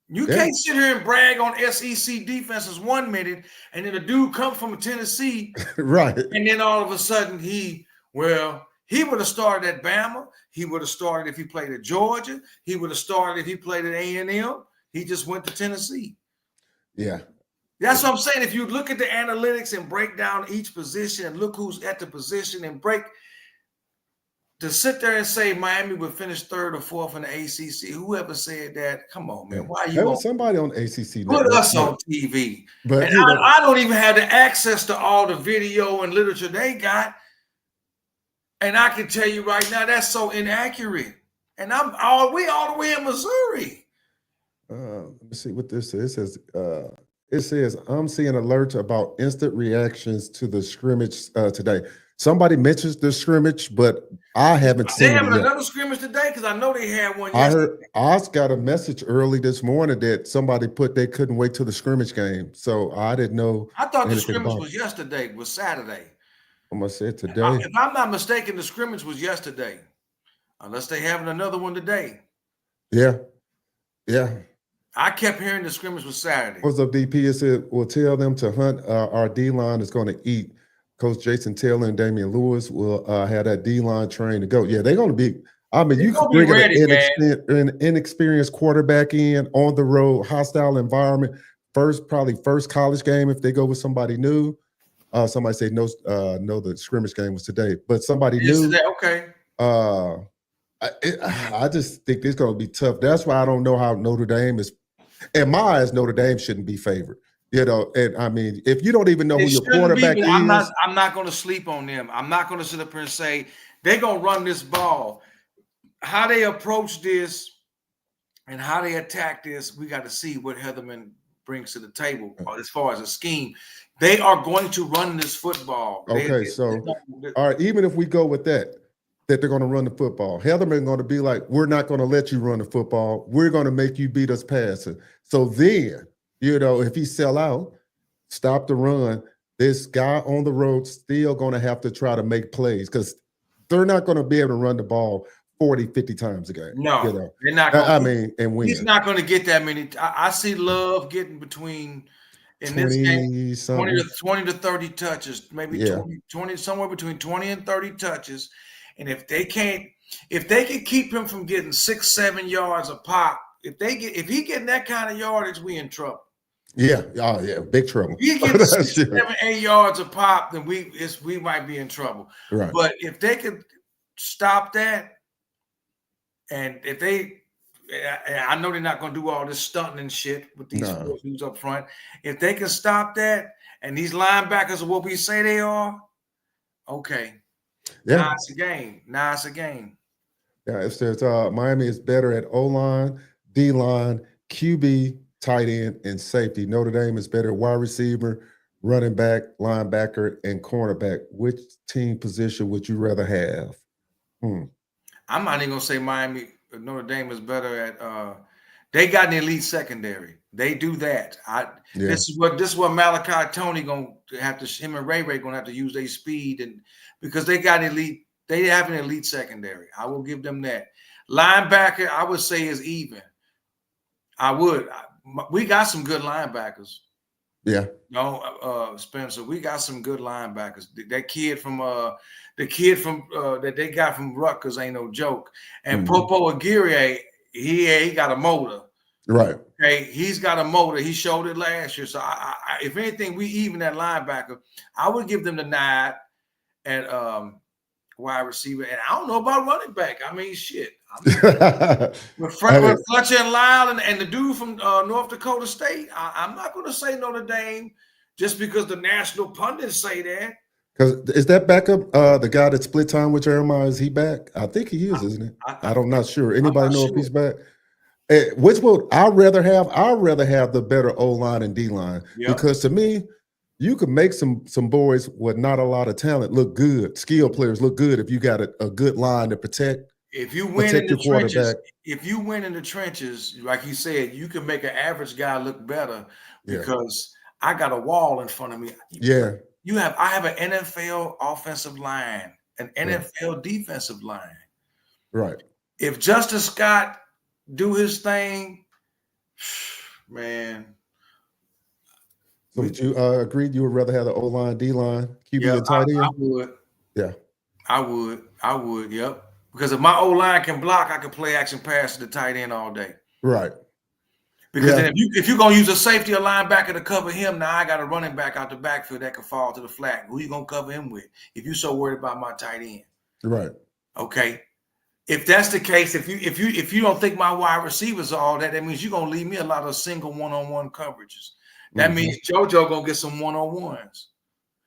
You can't sit here and brag on SEC defenses 1 minute, and then a dude comes from Tennessee, right? And then all of a sudden he would have started at Bama. He would have started if he played at Georgia. He would have started if he played at A&M. He just went to Tennessee. Yeah. That's what I'm saying. If you look at the analytics and break down each position and look who's at the position and to sit there and say Miami would finish 3rd or 4th in the ACC, whoever said that, come on, man. Why you? There was somebody on ACC. Put us on TV. But I don't even have the access to all the video and literature they got. And I can tell you right now, that's so inaccurate. And we all the way in Missouri. Let me see what this says. It says, I'm seeing alerts about instant reactions to the scrimmage today. Somebody mentions the scrimmage, but I haven't seen it yet. Another scrimmage today because I know they had one yesterday. I heard Oz got a message early this morning that somebody put they couldn't wait till the scrimmage game. So I didn't know. I thought the scrimmage was yesterday, was Saturday. I'm going to say today. If I'm not mistaken, the scrimmage was yesterday. Unless they having another one today. Yeah. Yeah. I kept hearing the scrimmage was Saturday. What's up, DP? It said, we'll tell them to hunt. Our D-line is going to eat. Coach Jason Taylor and Damian Lewis will have that D-line trained to go. Yeah, they're going to be. I mean, you can bring an inexperienced quarterback in on the road, hostile environment. First college game if they go with somebody new. Somebody said no, the scrimmage game was today, but somebody new. Today, okay. I just think it's going to be tough. That's why I don't know how Notre Dame is. In my eyes, Notre Dame shouldn't be favored. You know, and I mean, if you don't even know who your quarterback is, I'm not going to sleep on them. I'm not going to sit up here and say they're going to run this ball. How they approach this and how they attack this, we got to see what Heatherman brings to the table as far as a scheme. They are going to run this football. Okay, all right, even if we go with that they're going to run the football, Heatherman going to be like, we're not going to let you run the football. We're going to make you beat us passing. So then, you know, if he sell out, stop the run, this guy on the road still going to have to try to make plays because they're not going to be able to run the ball 40, 50 times a game. No, you know? they're not. And win. He's not going to get that many. I see Love getting between in this game 20 to 30 touches, maybe 20, somewhere between 20 and 30 touches. And if they can keep him from getting 6-7 yards a pop, if he getting that kind of yardage, we in trouble. Yeah, big trouble. If he gets 6-7-8 yards a pop, then we might be in trouble. Right. But if they could stop that, and if I know they're not going to do all this stunting and shit with these dudes up front. If they can stop that, and these linebackers are what we say they are, okay. Yeah. Now it's a game. Yeah, it says Miami is better at O-line, D-line, QB, tight end, and safety. Notre Dame is better at wide receiver, running back, linebacker, and cornerback. Which team position would you rather have? I'm not even going to say Notre Dame is better at they got an elite secondary. They do that. This is what Malachi Tony going to have to, him and Ray going to have to use their speed, and because they have an elite secondary. I will give them that. Linebacker, I would say is even. We got some good linebackers. Yeah. No, Spencer, we got some good linebackers. That kid from that they got from Rutgers ain't no joke. And Popo Aguirre, he got a motor. Right. Okay, he's got a motor. He showed it last year. So if anything, we even at linebacker. I would give them the nod at wide receiver. And I don't know about running back. I mean, shit. I mean, with Fletcher and Lyle and the dude from North Dakota State, I'm not going to say Notre Dame just because the national pundits say that. Because is that backup the guy that split time with Jeremiah? Is he back? I think he is, isn't it? I'm not sure. Anybody know if he's back? Which would I rather have? I'd rather have the better O line and D line because to me, you can make some boys with not a lot of talent look good. Skilled players look good if you got a good line to protect. If you win in the trenches, like you said, you can make an average guy look better because I got a wall in front of me. Yeah. I have an NFL offensive line, an NFL defensive line. Right. If Justice Scott do his thing, man. So would you agree you would rather have the O-line, D-line, QB and tight end? I would. Yeah. I would, yep. Because if my O-line can block, I can play action pass to the tight end all day. Right. Because then if you're going to use a safety or linebacker to cover him, now I got a running back out the backfield that can fall to the flat. Who you going to cover him with if you're so worried about my tight end? Right. Okay. If that's the case, if you don't think my wide receivers are all that, that means you're going to leave me a lot of single one-on-one coverages. That means JoJo going to get some one-on-ones.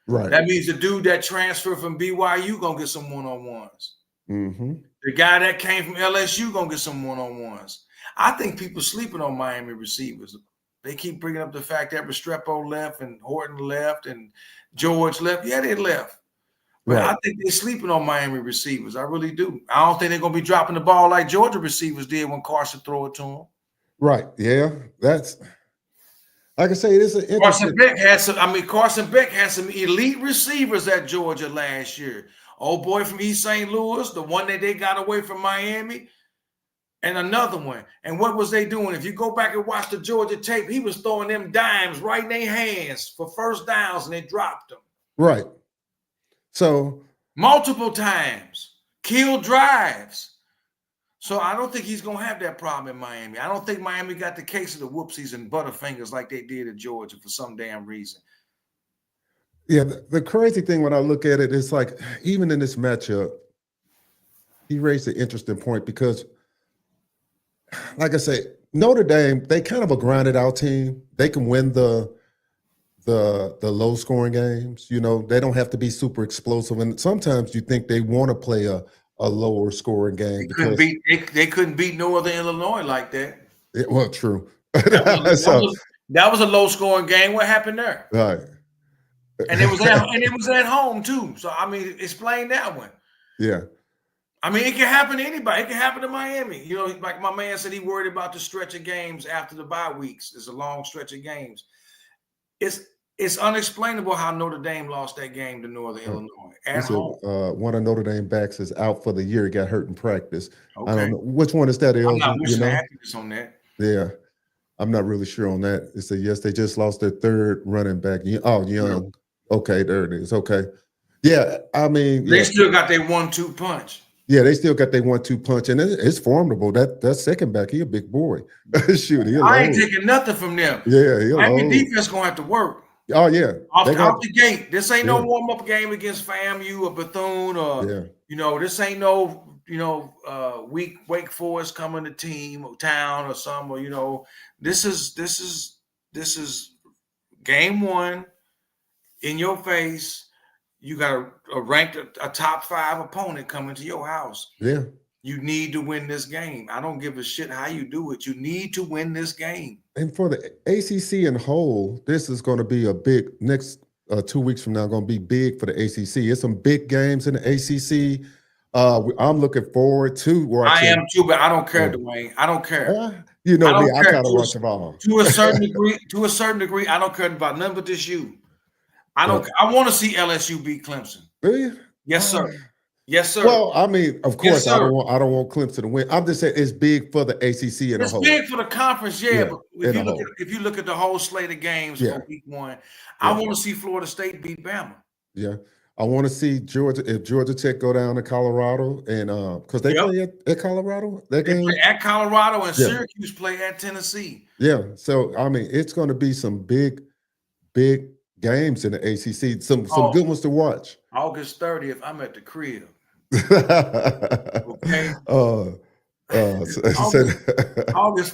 Right. That means the dude that transferred from BYU going to get some one-on-ones. Mm-hmm. The guy that came from LSU going to get some one-on-ones. I think people sleeping on Miami receivers. They keep bringing up the fact that Restrepo left and Horton left and George left. Yeah, they left. But I think they're sleeping on Miami receivers. I really do. I don't think they're going to be dropping the ball like Georgia receivers did when Carson threw it to them. Right. Yeah. That's, like I say, it is an interesting. Carson Beck had some elite receivers at Georgia last year. Old boy from East St. Louis, the one that they got away from Miami, and another one. And what was they doing? If you go back and watch the Georgia tape, he was throwing them dimes right in their hands for first downs, and they dropped them. Right. So multiple times, killed drives. So I don't think he's going to have that problem in Miami. I don't think Miami got the case of the whoopsies and butterfingers like they did at Georgia for some damn reason. Yeah, the crazy thing when I look at it is like, even in this matchup, he raised an interesting point because, like I say, Notre Dame, they kind of a grinded out team. They can win the low scoring games. You know, they don't have to be super explosive. And sometimes you think they want to play a lower scoring game. They couldn't beat Northern Illinois like that. Well, true. That was a low scoring game. What happened there? Right. And it was at home too. So I mean, explain that one. Yeah. I mean, it can happen to anybody. It can happen to Miami. You know, like my man said, he worried about the stretch of games after the bye weeks. It's a long stretch of games. It's unexplainable how Notre Dame lost that game to Northern Illinois at home. One of Notre Dame backs is out for the year. He got hurt in practice. Okay. I don't know which one is that. I'm not wishing happiness on that. Yeah, I'm not really sure on that. It said yes, they just lost their third running back. Oh, Young. Okay, there it is. Okay, yeah. I mean, they still got their 1-2 punch. Yeah, they still got their 1-2 punch, and it's formidable. That second back, he a big boy. Shoot, I ain't taking nothing from them. Yeah, Miami defense gonna have to work. Oh yeah, off the gate. This ain't no warm up game against FAMU or Bethune or you know. This ain't no Wake Forest coming to team or town or something. Or, you know, this is game one in your face. You got a ranked a top 5 opponent coming to your house. Yeah. You need to win this game. I don't give a shit how you do it. You need to win this game. And for the ACC in whole, this is going to be a big next 2 weeks from now. Going to be big for the ACC. It's some big games in the ACC. I'm looking forward to watching. I am too, but I don't care, Dwayne. I don't care. You know me. I kind of watch them all. To a certain degree, I don't care about nothing but this you. I don't. I want to see LSU beat Clemson. Do you? Yes, sir. Yes, sir. Well, I mean, of course, I don't want Clemson to win. I'm just saying it's big for the ACC in a whole. It's big for the conference, but if you look at the whole slate of games for week one, I want to see Florida State beat Bama. Yeah. I want to see Georgia if Georgia Tech go down to Colorado and because they play at Colorado that game. Play at Colorado and Yeah. Syracuse play at Tennessee. Yeah, so I mean it's going to be some big games in the ACC. Some good ones to watch. August 30th, I'm at the crib. Okay. August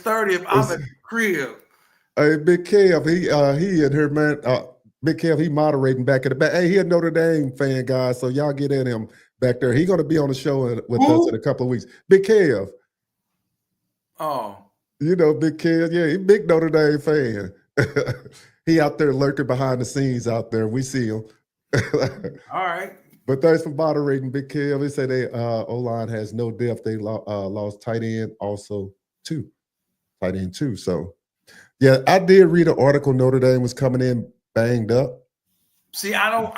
30th, I'm at the crib. Hey, Big Kev, he and her man, Big Kev, he moderating back in the back. Hey, he a Notre Dame fan, guys, so y'all get at him back there. He's gonna be on the show with us in a couple of weeks. Big Kev. Oh. You know, Big Kev, yeah, he big Notre Dame fan. He out there lurking behind the scenes out there. We see him. All right. But thanks for moderating, Big Kev. They say they O-line has no depth. They lost tight end also too. Tight end too. So yeah, I did read an article. Notre Dame was coming in banged up. See, I don't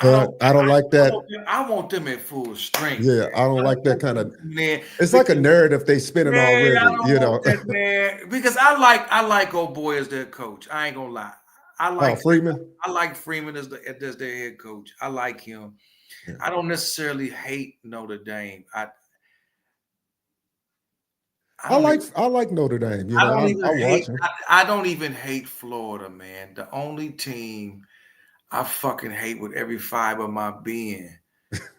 like that. I want them at full strength. Yeah, I don't like that kind of. It's like a narrative they spinning already. You know, man, because I like old boy as their coach. I ain't gonna lie. I like Freeman. I like Freeman as their head coach. I like him. Yeah. I don't necessarily hate Notre Dame. I like Notre Dame. You know, I watch them. I don't even hate Florida, man. The only team I fucking hate with every fiber of my being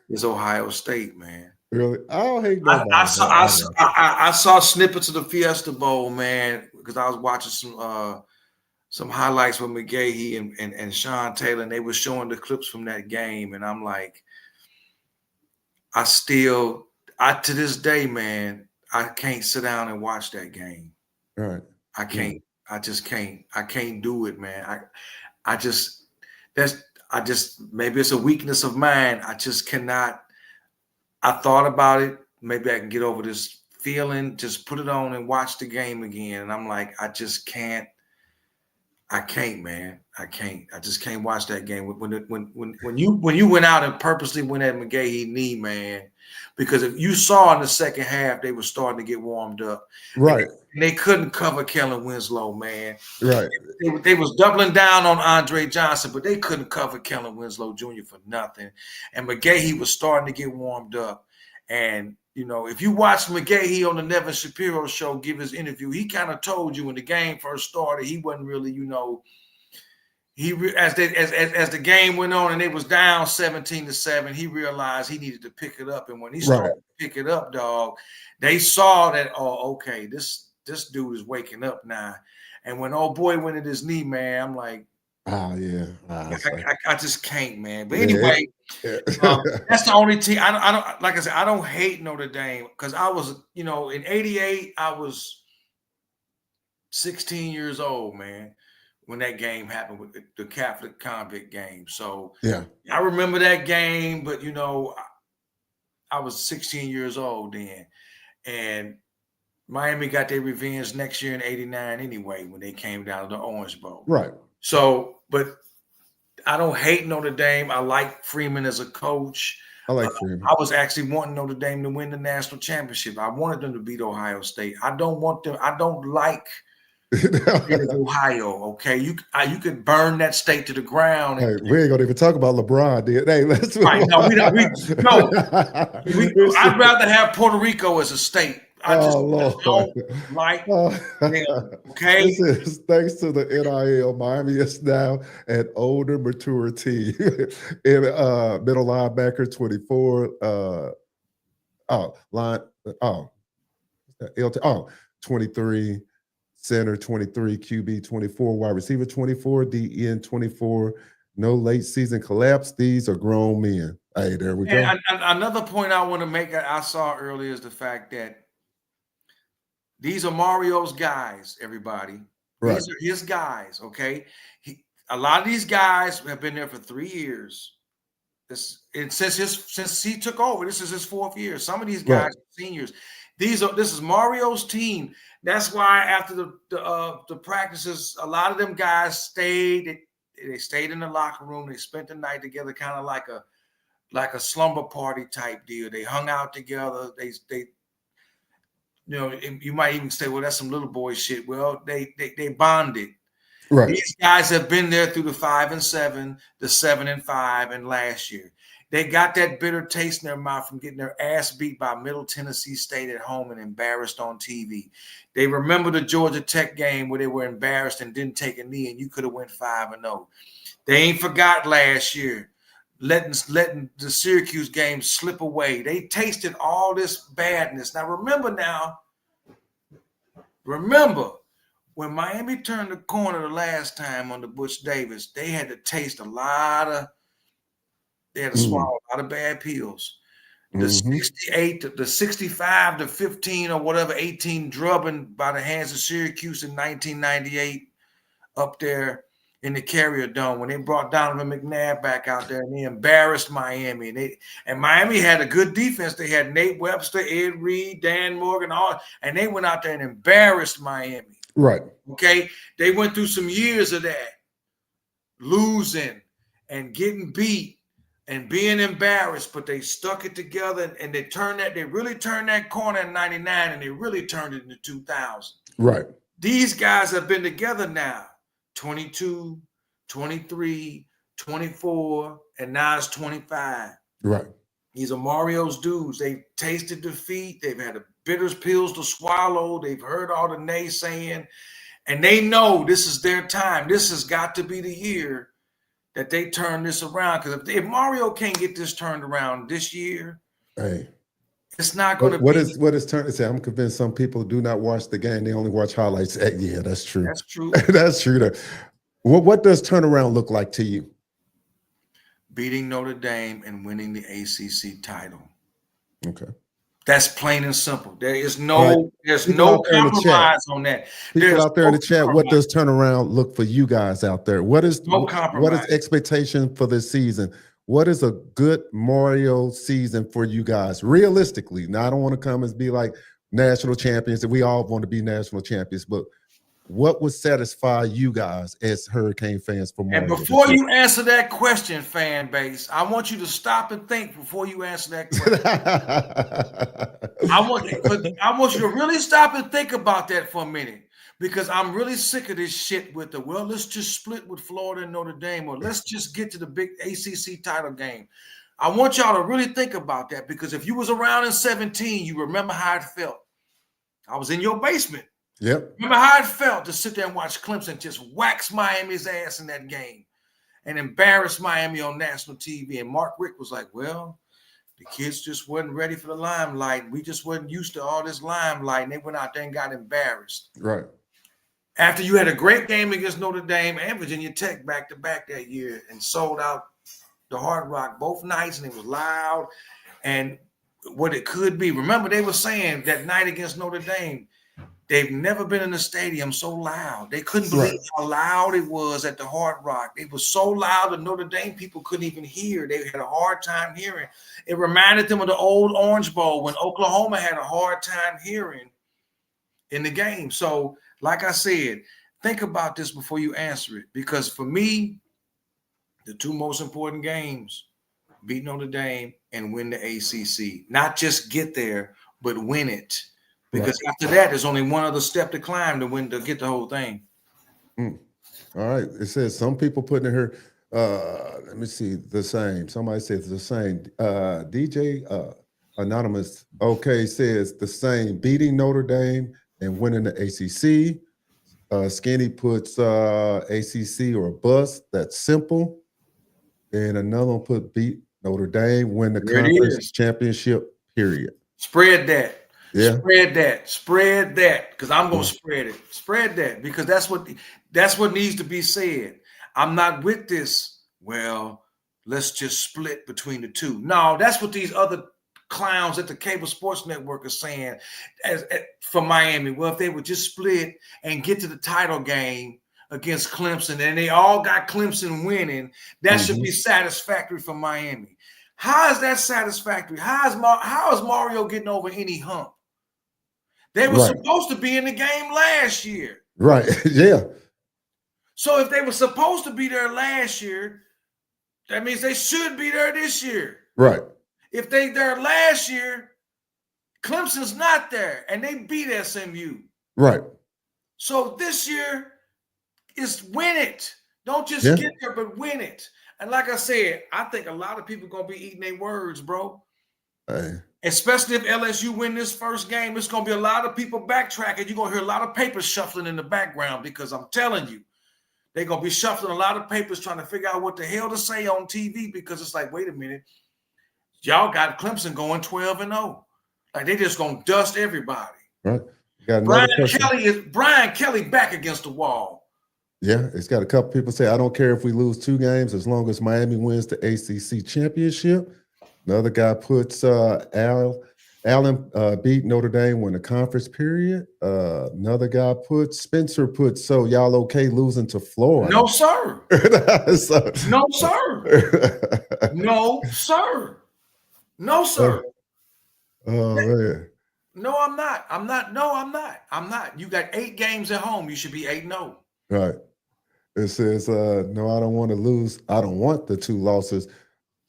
is Ohio State, man. Really? I don't hate nobody. I saw snippets of the Fiesta Bowl, man, because I was watching some highlights with McGahee and Sean Taylor, and they were showing the clips from that game, and I'm like, to this day, man, I can't sit down and watch that game. Right. I can't. Yeah. I just can't. I can't do it, man. Maybe it's a weakness of mine. I just cannot. I thought about it. Maybe I can get over this feeling. Just put it on and watch the game again. And I'm like, I just can't. I can't, man. I can't. I just can't watch that game. When you went out and purposely went at McGahee knee, man, because if you saw in the second half they were starting to get warmed up, right? And they couldn't cover Kellen Winslow, man. Right. They was doubling down on Andre Johnson, but they couldn't cover Kellen Winslow Jr. for nothing. And McGahee was starting to get warmed up. And you know, if you watch McGahee on the Nevin Shapiro show give his interview, he kind of told you when the game first started, he wasn't really, you know, as the game went on and it was down 17-7, he realized he needed to pick it up. And when he started to pick it up, dog, they saw that, oh, okay, this dude is waking up now. And when old boy went at his knee, man, I'm like, I just can't, man. But anyway, that's the only team. I don't like I said, I don't hate Notre Dame because I was, you know, in '88, I was 16 years old, man, when that game happened with the Catholic convict game. So I remember that game, but you know, I was 16 years old then, and Miami got their revenge next year in '89 anyway when they came down to the Orange Bowl. Right. So, but I don't hate Notre Dame. I like Freeman as a coach. I like Freeman. I was actually wanting Notre Dame to win the national championship. I wanted them to beat Ohio State. I don't want them. I don't like Ohio. Okay, you could burn that state to the ground. Hey, we ain't gonna even talk about LeBron, dude. Hey, let's right. No, I'd rather have Puerto Rico as a state. I just don't like them, okay? This is thanks to the NIL. Miami is now an older, mature team. In middle linebacker 24. 23. Center 23, QB 24, wide receiver 24, DN 24. No late season collapse. These are grown men. Hey, there we go. And another point I want to make, I saw earlier, is the fact that these are Mario's guys, everybody. Right. These are his guys, okay? A lot of these guys have been there for 3 years. Since he took over, this is his 4th year. Some of these guys are seniors. This is Mario's team. That's why after the practices, a lot of them guys stayed. They stayed in the locker room. They spent the night together, kind of like a slumber party type deal. They hung out together. They you know, you might even say, well, that's some little boy shit. Well, they bonded. Right. These guys have been there through the 5-7, the 7-5, and last year. They got that bitter taste in their mouth from getting their ass beat by Middle Tennessee State at home and embarrassed on TV. They remember the Georgia Tech game where they were embarrassed and didn't take a knee, and you could have went 5-0. They ain't forgot last year, letting the Syracuse game slip away. They tasted all this badness. Now, remember when Miami turned the corner the last time under Butch Davis, they had to taste they had to swallow a lot of bad pills. The 68, the 65 to 15 or whatever, 18 drubbing by the hands of Syracuse in 1998 up there in the Carrier Dome when they brought Donovan McNabb back out there and they embarrassed Miami. And Miami had a good defense. They had Nate Webster, Ed Reed, Dan Morgan, and they went out there and embarrassed Miami. Right. Okay. They went through some years of that, losing and getting beat and being embarrassed, but they stuck it together and they really turned that corner in 99 and they really turned it into 2000. Right. These guys have been together now, 22, 23, 24, and now it's 25. Right. These are Mario's dudes. They've tasted defeat. They've had the bitter pills to swallow. They've heard all the naysaying, and they know this is their time. This has got to be the year that they turn this around. Because if Mario can't get this turned around this year, hey, it's not going to be. What is turned? I'm convinced some people do not watch the game. They only watch highlights. Yeah, that's true. That's true. That's true. What does turnaround look like to you? Beating Notre Dame and winning the ACC title. Okay. That's plain and simple. There's no compromise on that. People out there in the chat, what does turnaround look for you guys out there? What is expectation for this season? What is a good Mario season for you guys? Realistically, now I don't want to come and be like national champions, and we all want to be national champions, but what would satisfy you guys as Hurricane fans for Mario? And before you answer that question, fan base, I want you to stop and think before you answer that question. I want you to really stop and think about that for a minute, because I'm really sick of this shit with let's just split with Florida and Notre Dame, or let's just get to the big ACC title game. I want y'all to really think about that, because if you was around in 17, you remember how it felt. I was in your basement. Yep. Remember how it felt to sit there and watch Clemson just wax Miami's ass in that game and embarrass Miami on national TV. And Mark Richt was like, well, the kids just wasn't ready for the limelight. We just wasn't used to all this limelight. And they went out there and got embarrassed. Right. After you had a great game against Notre Dame and Virginia Tech back-to-back that year and sold out the Hard Rock both nights, and it was loud and what it could be. Remember, they were saying that night against Notre Dame, they've never been in a stadium so loud. They couldn't believe how loud it was at the Hard Rock. It was so loud that Notre Dame people couldn't even hear. They had a hard time hearing. It reminded them of the old Orange Bowl when Oklahoma had a hard time hearing in the game. So, like I said, think about this before you answer it, because for me, the two most important games, beat Notre Dame and win the ACC. Not just get there, but win it. Because after that, there's only one other step to climb to get the whole thing. All right. It says some people putting in here, let me see, the same. Somebody says the same. DJ Anonymous, okay, says the same. Beating Notre Dame and winning the ACC. Skinny puts ACC or a bust. That's simple. And another one put beat Notre Dame, win the conference championship, period. Spread that. Yeah. Spread that, because I'm going to spread it. Spread that, because that's what needs to be said. I'm not with this, well, let's just split between the two. No, that's what these other clowns at the cable sports network are saying for Miami. Well, if they would just split and get to the title game against Clemson, and they all got Clemson winning, that should be satisfactory for Miami. How is that satisfactory? How is Mario getting over any hump? They were supposed to be in the game last year. Right. Yeah. So if they were supposed to be there last year, that means they should be there this year. Right. If they there last year, Clemson's not there, and they beat SMU. Right. So this year is win it. Don't just get there, but win it. And like I said, I think a lot of people gonna be eating their words, bro. Hey. Especially if LSU win this first game, it's gonna be a lot of people backtracking. You're gonna hear a lot of papers shuffling in the background because I'm telling you, they're gonna be shuffling a lot of papers trying to figure out what the hell to say on TV because it's like, wait a minute, y'all got Clemson going 12-0. Like they just gonna dust everybody. Right. Got another Brian Kelly back against the wall. Yeah, it's got a couple people say, I don't care if we lose 2 games as long as Miami wins the ACC championship. Another guy puts Allen beat Notre Dame when the conference period. Another guy puts Spencer puts, so y'all okay losing to Florida? No, sir. So, no, sir. No, sir. No, sir. Oh man. No, I'm not. I'm not. No, I'm not. I'm not. You got 8 games at home. You should be 8-0. Right. It says, no, I don't want to lose. I don't want the 2 losses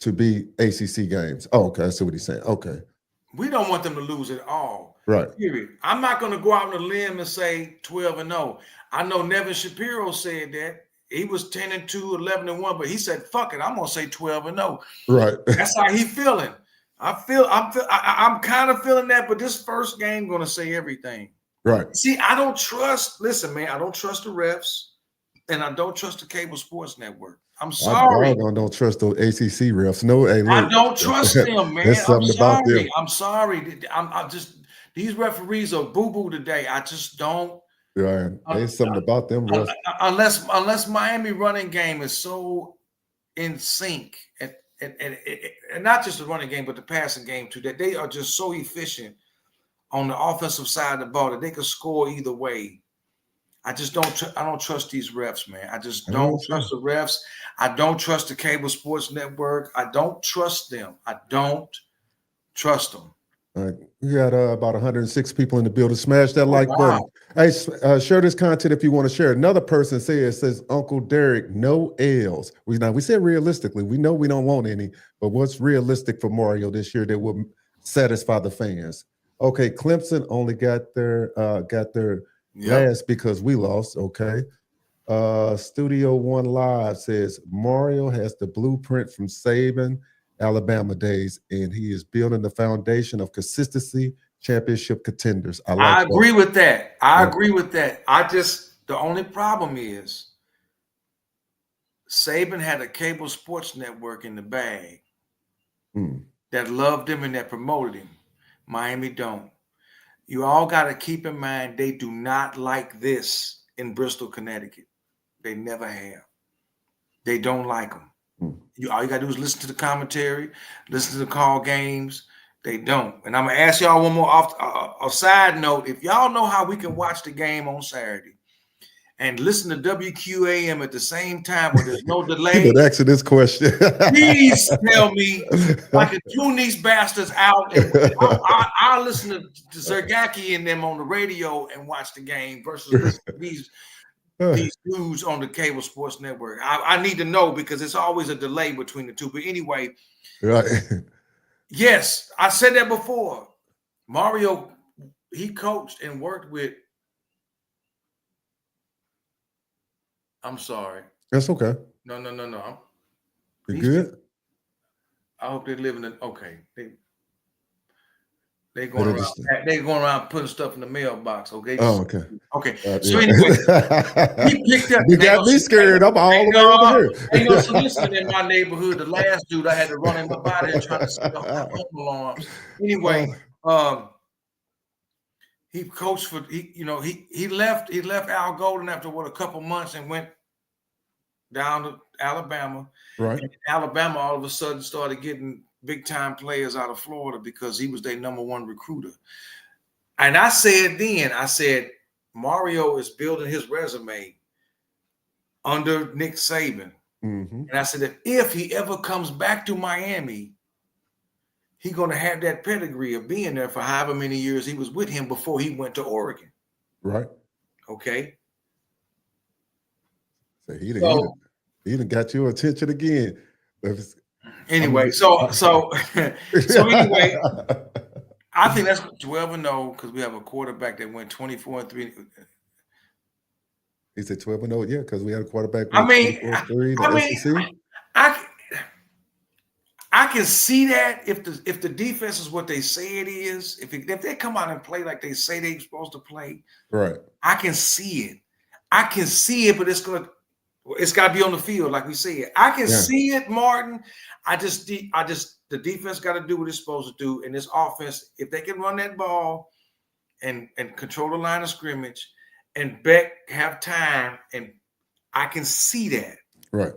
to be ACC games. Oh, okay. I see what he's saying. Okay. We don't want them to lose at all. Right. Period. I'm not going to go out on a limb and say 12-0. I know Nevin Shapiro said that. He was 10-2, 11-1, but he said, fuck it, I'm going to say 12-0. Right. That's how he feeling. I'm kind of feeling that, but this first game going to say everything. Right. See, I don't trust, listen, man, I don't trust the refs, and I don't trust the cable sports network. I'm sorry. I don't trust those ACC refs. No, hey, look, I don't trust them, man. There's something about them. I'm sorry. I'm just, these referees are boo-boo today. I just don't. Right. There's something about them refs. Unless Miami running game is so in sync, and not just the running game, but the passing game too, that they are just so efficient on the offensive side of the ball that they can score either way. I just don't. I don't trust these refs, man. I just don't trust the refs. I don't trust the cable sports network. I don't trust them. I don't trust them. We got about 106 people in the building. Smash that like button. Hey, share this content if you want to share. Another person says Uncle Derek, no L's. We said realistically, we know we don't want any, but what's realistic for Mario this year that will satisfy the fans? Okay, Clemson only got their last because we lost. Okay. Studio One Live says Mario has the blueprint from Saban Alabama days, and he is building the foundation of consistency, championship contenders. I agree with that. I agree with that. The only problem is Saban had a cable sports network in the bag that loved him and that promoted him. Miami don't. You all got to keep in mind they do not like this in Bristol, Connecticut. They never have. They don't like them. All you got to do is listen to the commentary, listen to the call games. They don't. And I'm going to ask y'all one more a side note. If y'all know how we can watch the game on Saturday and listen to WQAM at the same time where there's no delay. Answer this question. Please tell me I can tune these bastards out. And I'll listen to Zergaki and them on the radio and watch the game versus listen to these dudes on the cable sports network. I need to know because it's always a delay between the two. But anyway, right. Yes, I said that before. Mario, he coached and worked with. I'm sorry. That's okay. No. You good? I hope they live in the okay. They going around. They going around putting stuff in the mailbox. Okay. Okay. Okay. So anyway, he picked up. You got me scared. I'm all the way over here. Ain't no soliciting in my neighborhood. The last dude I had to run him up out here trying to set up home alarms. Anyway, he coached for he left Al Golden after a couple months and went down to Alabama. Right. And Alabama all of a sudden started getting big time players out of Florida because he was their #1 recruiter. And I said, Mario is building his resume under Nick Saban. And I said that if he ever comes back to Miami, he's going to have that pedigree of being there for however many years he was with him before he went to Oregon. Right. Okay. So he done got your attention again. Anyway, so anyway, I think that's 12-0 because we have a quarterback that went 24-3. He said 12-0, yeah, because we had a quarterback. I can see that if the defense is what they say it is, if they come out and play like they say they're supposed to play, Right. I can see it. I can see it, but it's got to be on the field, like we said. I can see it, Martin. The defense got to do what it's supposed to do. And this offense, if they can run that ball and control the line of scrimmage, and Beck have time, and I can see that. Right.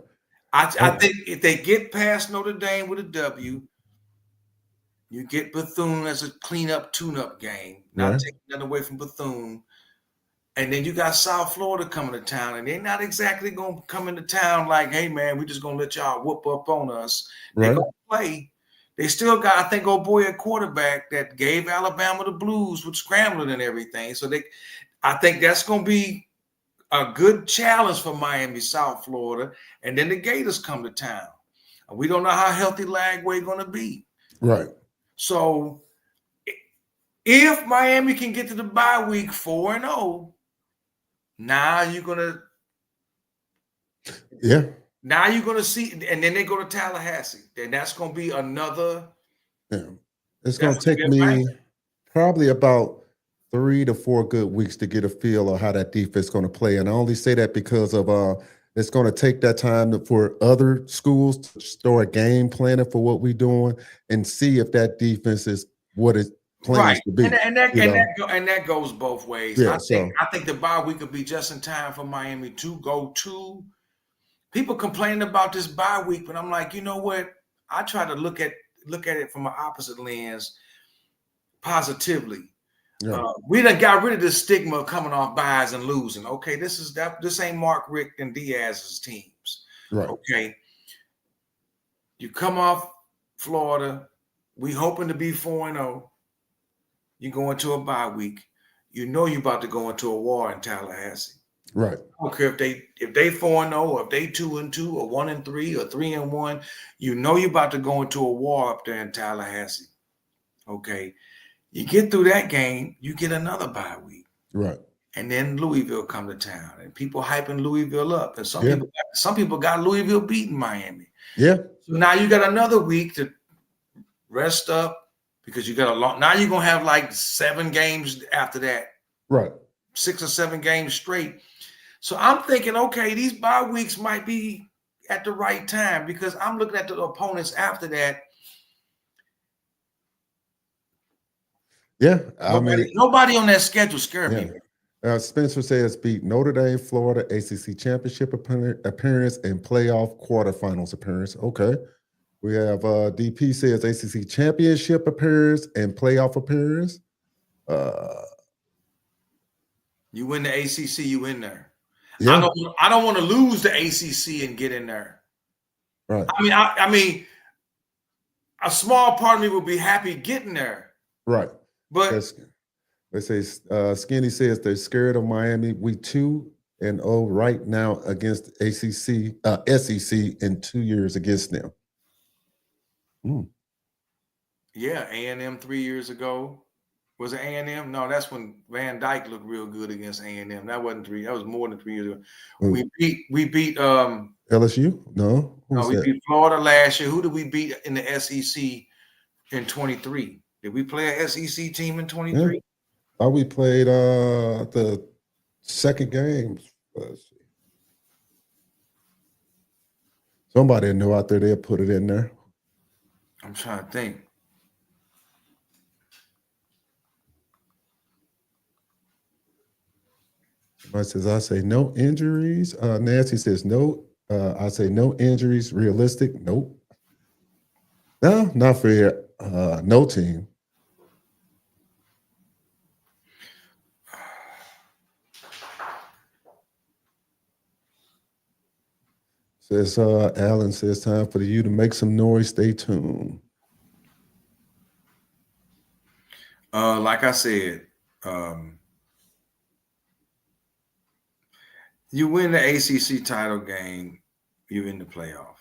I think if they get past Notre Dame with a W, you get Bethune as a cleanup, tune-up game, not taking nothing away from Bethune. And then you got South Florida coming to town, and they're not exactly going to come into town like, hey, man, we're just going to let y'all whoop up on us. They're going to play. They still got, I think, old boy at quarterback that gave Alabama the blues with scrambling and everything. So I think that's going to be a good challenge for Miami, South Florida. And then the Gators come to town. And we don't know how healthy Lagway going to be. Right. So if Miami can get to the bye week 4-0, now you're going to Now you're going to see, and then they go to Tallahassee. Then that's going to be another. Yeah. It's going to take me probably about 3 to 4 good weeks to get a feel of how that defense is going to play. And I only say that because of it's going to take that time for other schools to start game planning for what we're doing and see if that defense is what it plans to be. And that goes both ways. Yeah, I think the bye week will be just in time for Miami to go to. People complaining about this bye week, but I'm like, you know what? I try to look at it from an opposite lens, positively. Yeah. We done got rid of the stigma of coming off byes and losing. Okay, this ain't Mark, Rick, and Diaz's teams. Right. Okay. You come off Florida, we hoping to be 4-0. You go into a bye week. You know you're about to go into a war in Tallahassee. Right. I don't care if they 4-0 or if they 2-2 or 1-3 or 3-1. You know you're about to go into a war up there in Tallahassee. Okay. You get through that game, you get another bye week. Right. And then Louisville come to town, and people hyping Louisville up. And some people got Louisville beating Miami. Yeah. So now you got another week to rest up because you got now you're gonna have like 7 games after that. Right. 6 or 7 games straight. So I'm thinking, okay, these bye weeks might be at the right time because I'm looking at the opponents after that. Yeah, nobody on that schedule scared me. Spencer says beat Notre Dame, Florida, ACC championship appearance and playoff quarterfinals appearance. Okay. We have DP says ACC championship appearance and playoff appearance. You win the ACC, you in there. Yeah. I don't want to lose the ACC and get in there. Right. I mean, a small part of me will be happy getting there. Right. But they say Skinny says they're scared of Miami. We 2-0 right now against SEC in 2 years against them. Yeah, A&M 3 years ago. Was it A&M? No, that's when Van Dyke looked real good against A&M. That wasn't 3. That was more than 3 years ago. We beat LSU? No. We beat Florida last year. Who did we beat in the SEC in 23? Did we play an SEC team in 23? Yeah. We played the second game. Let's see. Somebody knew out there, they'll put it in there. I'm trying to think. I say no injuries. Nancy says no. I say no injuries. Realistic? Nope. No, not for here. No team. Says Alan says time for you to make some noise. Stay tuned. Like I said, you win the ACC title game, you in the playoff.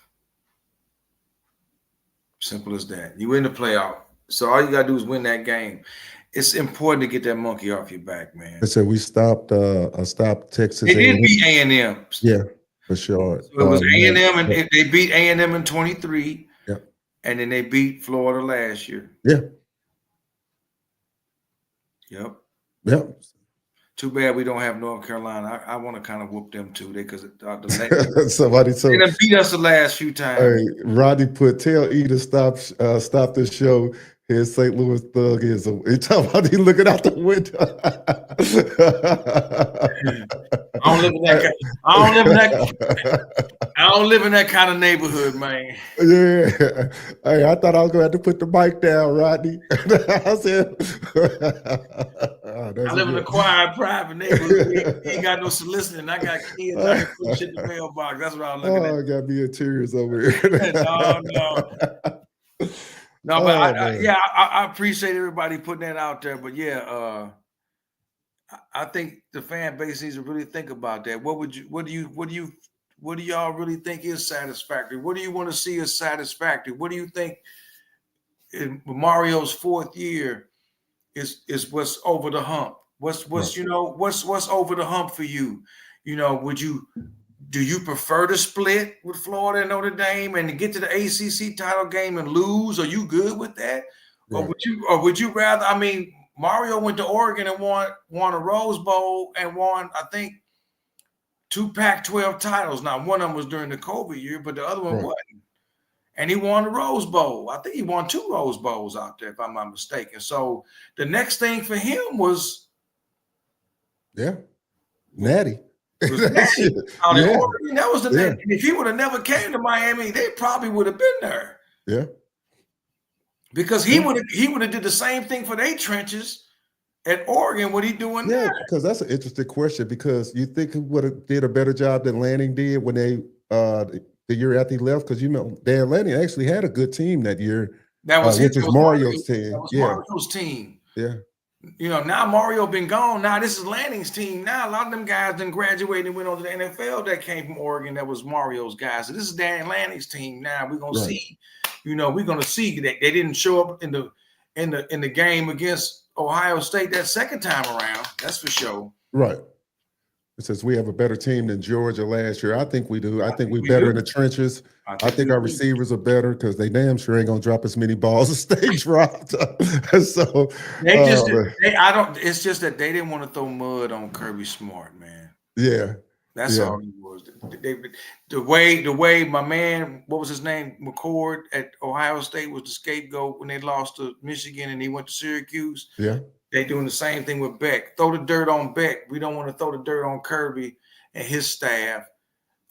Simple as that. You win the playoff. So all you got to do is win that game. It's important to get that monkey off your back, man. I said we stopped Texas. They did beat A&M. Yeah. for sure. So it was Man, A&M, and they beat A&M in 23, yeah, and then they beat Florida last year. yeah, Yep. yeah. Too bad we don't have North Carolina. I want to kind of whoop them too. Because they Somebody told done beat us the last few times. hey, Rodney put tell E to stop the show. His St. Louis Thug is he talking about he looking out the window. I don't live in that. I don't live in that. I don't live in that kind of neighborhood, man. Yeah. Hey, I thought I was gonna have to put the mic down, Rodney. I said oh, I that's live in a good. quiet, private neighborhood. We ain't got no soliciting. I got kids. I ain't putting shit in the mailbox. That's what I was looking at. Oh, I got me in tears over here. No, but Oh, man. I appreciate everybody putting that out there. But yeah, I think the fan base needs to really think about that. What do y'all really think is satisfactory? What do you want to see as satisfactory? What do you think in Mario's 4th year is what's over the hump? What's Right. what's over the hump for you? Do you prefer to split with Florida and Notre Dame and to get to the ACC title game and lose? Are you good with that? Or Right. would you rather? I mean, Mario went to Oregon and won a Rose Bowl and won, I think, 2 Pac-12 titles. Now, one of them was during the COVID year, but the other one Right. wasn't. And he won the Rose Bowl. I think he won 2 Rose Bowls out there, if I'm not mistaken. So the next thing for him was Yeah. Natty. That Natty shit. out in Yeah. Oregon. That was the Yeah. next. If he would have never came to Miami, they probably would have been there. Yeah. Because he would have did the same thing for their trenches at Oregon. What he doing Yeah, there? because that's an interesting question because you think he would have did a better job than Lanning did when they the year after he left? Because Dan Lanning actually had a good team that year, That was which is Mario's That team. was Yeah, Mario's team. yeah, Now Mario been gone. Now this is Lanning's team. Now a lot of them guys done graduated and went on to the NFL that came from Oregon. That was Mario's guys. So this is Dan Lanning's team. Now we're gonna right. see. We're gonna see that they didn't show up in the game against Ohio State that second time around. That's for sure. Right. It says we have a better team than Georgia last year. I think we do. I think we're we better do. in the trenches. I think we our do. receivers are better because they damn sure ain't gonna drop as many balls as they dropped. So It's just that they didn't want to throw mud on Kirby Smart, man. yeah, That's yeah, all it was. The way my man, what was his name, McCord at Ohio State was the scapegoat when they lost to Michigan and he went to Syracuse. yeah. They doing the same thing with Beck. Throw the dirt on Beck. We don't want to throw the dirt on Kirby and his staff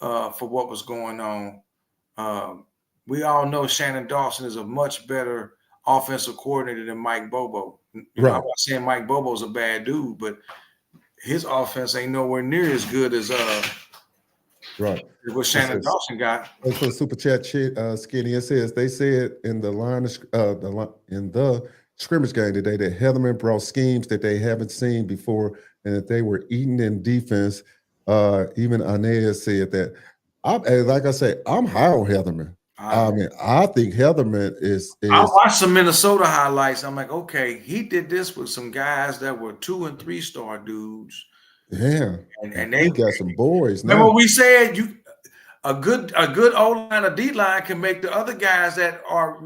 for what was going on. We all know Shannon Dawson is a much better offensive coordinator than Mike Bobo. I'm not saying Mike Bobo's a bad dude, but his offense ain't nowhere near as good as Right. what Shannon Dawson got. Thanks for the super chat, Skinny. It says they said in the in the scrimmage game today that Heatherman brought schemes that they haven't seen before and that they were eating in defense. Even Inez said that. Like I said, I'm high on Heatherman. I mean, I think Heatherman is. I watched some Minnesota highlights. I'm like, okay, he did this with some guys that were 2 and 3 star dudes. Yeah, and they got some boys now. Remember we said a good O-line, a D-line can make the other guys that are,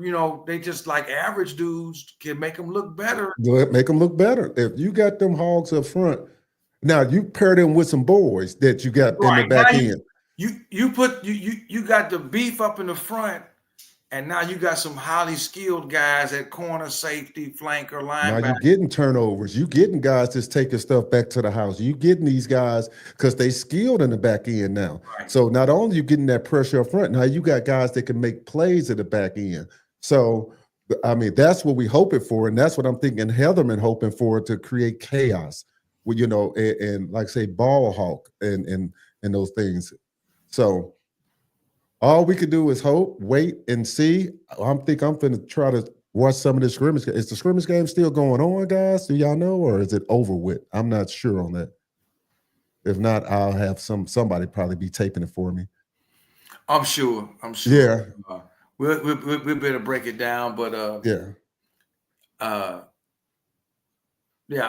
they just like average dudes can make them look better. Make them look better. If you got them hogs up front, now you pair them with some boys that you got in the back end. You got the beef up in the front, and now you got some highly skilled guys at corner, safety, flanker, linebacker. Now you're getting turnovers. You getting guys that's taking stuff back to the house. You getting these guys because they skilled in the back end now. Right. So not only you getting that pressure up front, now you got guys that can make plays at the back end. So I mean, that's what we hoping for, and that's what I'm thinking Heatherman hoping for to create chaos. Well, and like say ball hawk and those things. So all we could do is hope, wait, and see. I'm going to try to watch some of the scrimmage. Is the scrimmage game still going on, guys? Do y'all know, or is it over with? I'm not sure on that. If not, I'll have somebody probably be taping it for me. I'm sure. Yeah. We better break it down, but I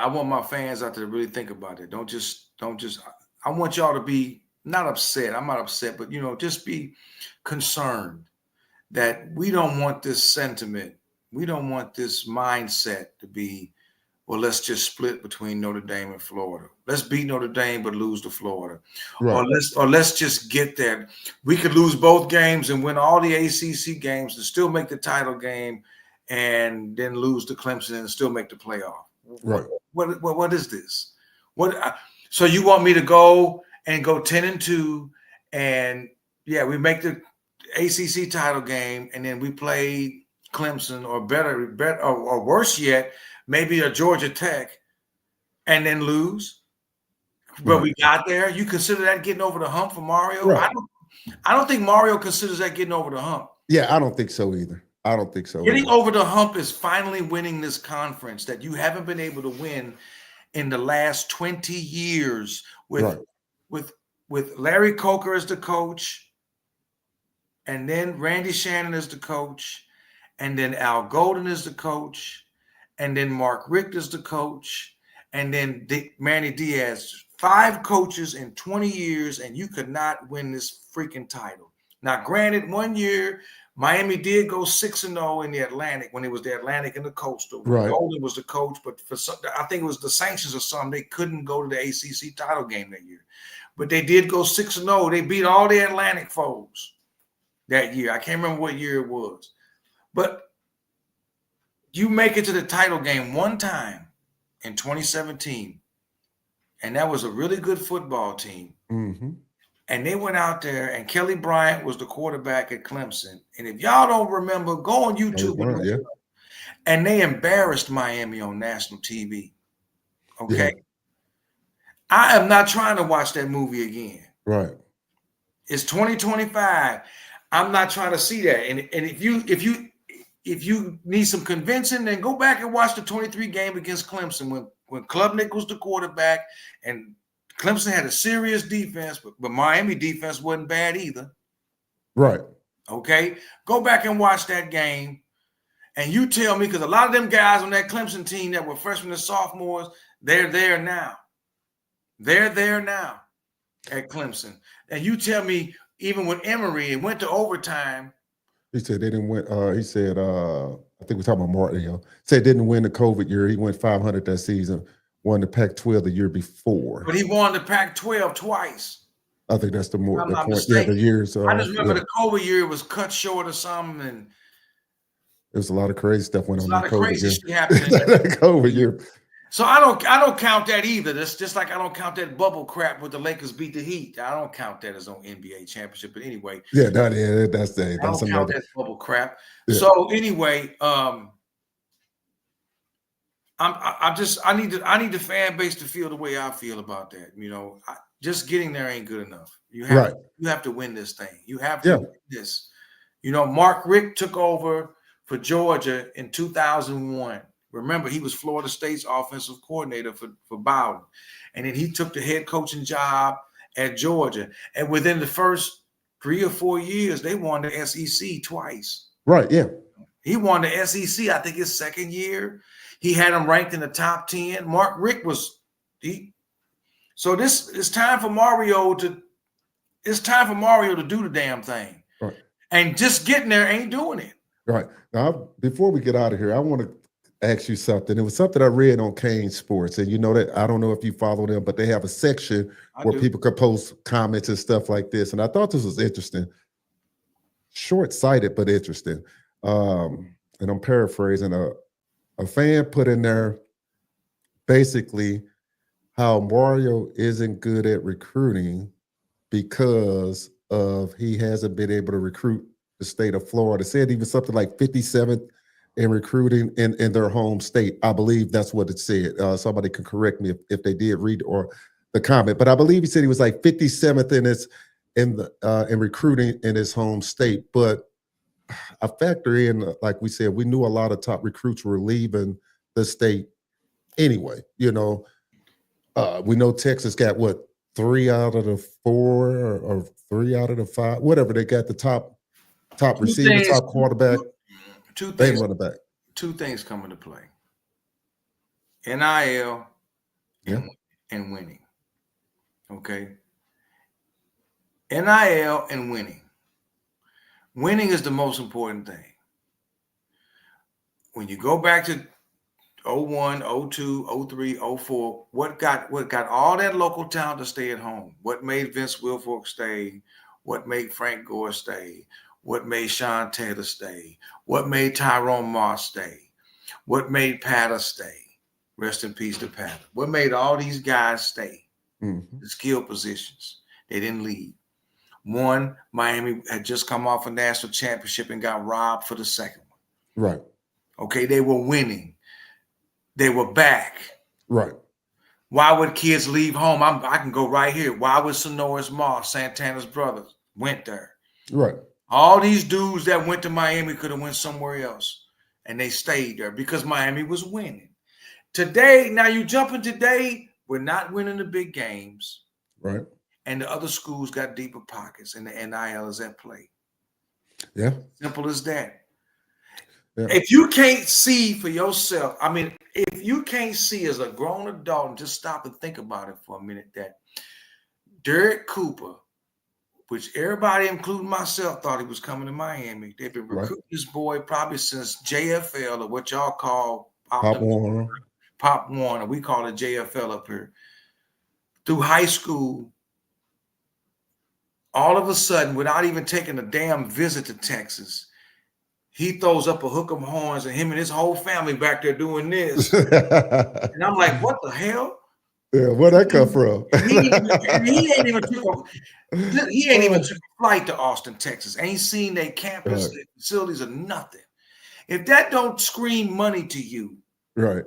want my fans out there to really think about it. Don't just. I want y'all to be not upset. I'm not upset, but just be concerned that we don't want this sentiment. We don't want this mindset to be, well, let's just split between Notre Dame and Florida. Let's beat Notre Dame but lose to Florida. Right. Or let's just get there. We could lose both games and win all the ACC games and still make the title game, and then lose to Clemson and still make the playoff. Right. What is this? So you want me to go 10-2, and we make the ACC title game, and then we play Clemson, or better or worse yet, maybe a Georgia Tech, and then lose. But we got there. You consider that getting over the hump for Mario? Right. I don't think Mario considers that getting over the hump. Yeah, I don't think so either. I don't think so. Getting over the hump is finally winning this conference that you haven't been able to win in the last 20 years with Larry Coker as the coach, and then Randy Shannon as the coach, and then Al Golden is the coach, and then Mark Richt is the coach, and then Manny Diaz. 5 coaches in 20 years, and you could not win this freaking title. Now, granted, one year Miami did go 6-0 in the Atlantic, when it was the Atlantic and the Coastal. Right. Golden was the coach, but for some, I think it was the sanctions or something, they couldn't go to the ACC title game that year. But they did go 6-0. They beat all the Atlantic foes that year. I can't remember what year it was. But you make it to the title game one time in 2017, and that was a really good football team. Mm-hmm. And they went out there, and Kelly Bryant was the quarterback at Clemson. And if y'all don't remember, go on YouTube. And they embarrassed Miami on national TV. Okay? Yeah. I am not trying to watch that movie again. Right. It's 2025. I'm not trying to see that. And if you need some convincing, then go back and watch the 23 game against Clemson when Klubnik was the quarterback, and Clemson had a serious defense, but Miami defense wasn't bad either. Right. Okay? Go back and watch that game, and you tell me, because a lot of them guys on that Clemson team that were freshmen and sophomores, they're there now. They're there now at Clemson. And you tell me, even with Emory, it went to overtime. He said they didn't win. He said, I think we're talking about Mario. Said didn't win the COVID year. He went 500 that season. Won the Pac-12 the year before. But he won the Pac-12 twice. I think that's the more the point. Mistaken. Yeah, the years. I just remember the COVID year was cut short or something, and there's a lot of crazy stuff went on. A lot of crazy shit happening. That COVID year. So I don't count that either. That's just like I don't count that bubble crap with the Lakers beat the Heat. I don't count that as on NBA championship. But anyway, that's I don't count that bubble crap. Yeah. So anyway, I need the fan base to feel the way I feel about that. Just getting there ain't good enough. You have to win this thing. You have to win this. Mark Richt took over for Georgia in 2001. Remember, he was Florida State's offensive coordinator for Bowden. And then he took the head coaching job at Georgia. And within the first 3 or 4 years, they won the SEC twice. Right, yeah. He won the SEC, I think, his second year. He had them ranked in the top 10. Mark Richt so it's time for Mario to do the damn thing. Right. And just getting there ain't doing it. Right. Now, before we get out of here, I want to ask you something. It was something I read on Kane Sports, and that I don't know if you follow them, but they have a section where people could post comments and stuff like this. And I thought this was interesting, short-sighted, but interesting. And I'm paraphrasing. A fan put in there basically how Mario isn't good at recruiting because he hasn't been able to recruit the state of Florida. Said even something like 57th in recruiting in their home state. I believe that's what it said. Somebody can correct me if they did read or the comment, but I believe he said he was like 57th in recruiting in his home state. But I factor in, like we said, we knew a lot of top recruits were leaving the state anyway. We know Texas got 3 out of the 4 or 3 out of the 5, whatever. They got the top receiver, top quarterback. Two things running back. 2 things come into play: NIL and winning. Okay. NIL and winning. Winning is the most important thing. When you go back to 01, 02, 03, 04, what got all that local talent to stay at home? What made Vince Wilfork stay? What made Frank Gore stay? What made Sean Taylor stay? What made Tyrone Moss stay? What made Patter stay? Rest in peace to Patter. What made all these guys stay? Mm-hmm. The skill positions. They didn't leave. One, Miami had just come off a national championship and got robbed for the second one. Right. Okay, they were winning. They were back. Right. Why would kids leave home? I can go right here. Why would Sonoris Moss, Santana's brothers, went there? Right. All these dudes that went to Miami could have went somewhere else, and they stayed there because Miami was winning. Today, now you jump in today, we're not winning the big games. Right. And the other schools got deeper pockets, and the NIL is at play. Yeah. Simple as that. Yeah. If you can't see for yourself, I mean, if you can't see as a grown adult and just stop and think about it for a minute, that Derek Cooper, which everybody, including myself, thought he was coming to Miami. They've been recruiting this boy probably since JFL, or what y'all call Pop Warner. Pop Warner. We call it JFL up here. Through high school, all of a sudden, without even taking a damn visit to Texas, he throws up a hook 'em horns, and him and his whole family back there doing this. And I'm like, what the hell? Yeah, where'd that come from? He ain't even took a flight to Austin, Texas. Ain't seen their campus, their facilities, or nothing. If that don't scream money to you, right?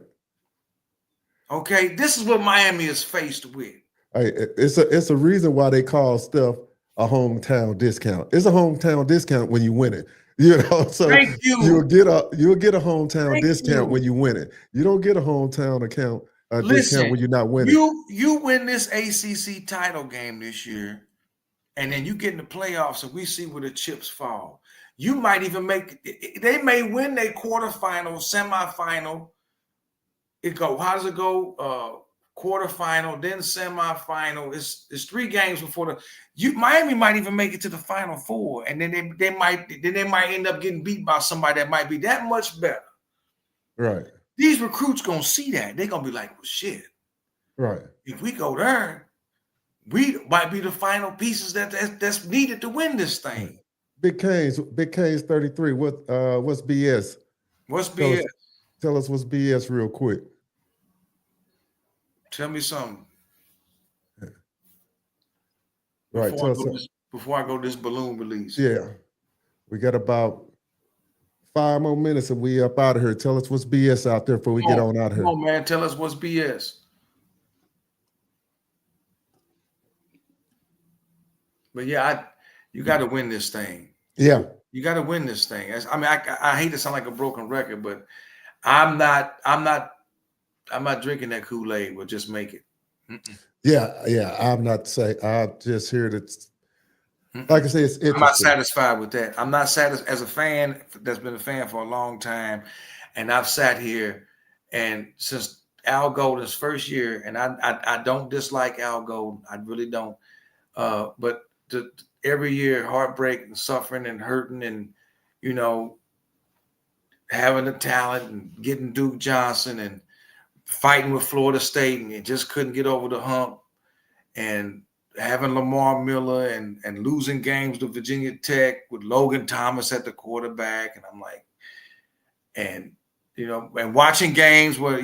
Okay, this is what Miami is faced with. Hey, it's a reason why they call stuff a hometown discount. It's a hometown discount when you win it. You know, so Thank you. You'll get a hometown discount when you win it. You don't get a hometown discount when you're not winning. You win this ACC title game this year, and then you get in the playoffs, and we see where the chips fall. You might even they may win their quarterfinal, semifinal. How does it go? Quarterfinal, then semifinal. It's 3 games before Miami might even make it to the Final Four, and then they might end up getting beat by somebody that might be that much better. Right. These recruits gonna see that. They're gonna be like, well, shit. Right. If we go there, we might be the final pieces that's needed to win this thing. Big Cane's 33. What's BS? What's BS? Tell us what's BS real quick. Tell me something. Right. Before I go to this balloon release. Yeah. We got about 5 more minutes and we up out of here. Tell us what's BS out there before we get on out of here. Come on, man. Tell us what's BS. But yeah, you got to win this thing. Yeah. You got to win this thing. I mean, I hate to sound like a broken record, but I'm not drinking that Kool-Aid. We'll just make it. Mm-mm. Yeah. I'm not saying. I'm just here to, like I say, it's interesting. I'm not satisfied with that. I'm not satisfied as a fan that's been a fan for a long time, and I've sat here and since Al Golden's first year, and I don't dislike Al Golden. I really don't. But every year, heartbreak and suffering and hurting, and having the talent and getting Duke Johnson and fighting with Florida State, and you just couldn't get over the hump, and having Lamar Miller and losing games to Virginia Tech with Logan Thomas at the quarterback. And I'm like, and watching games where,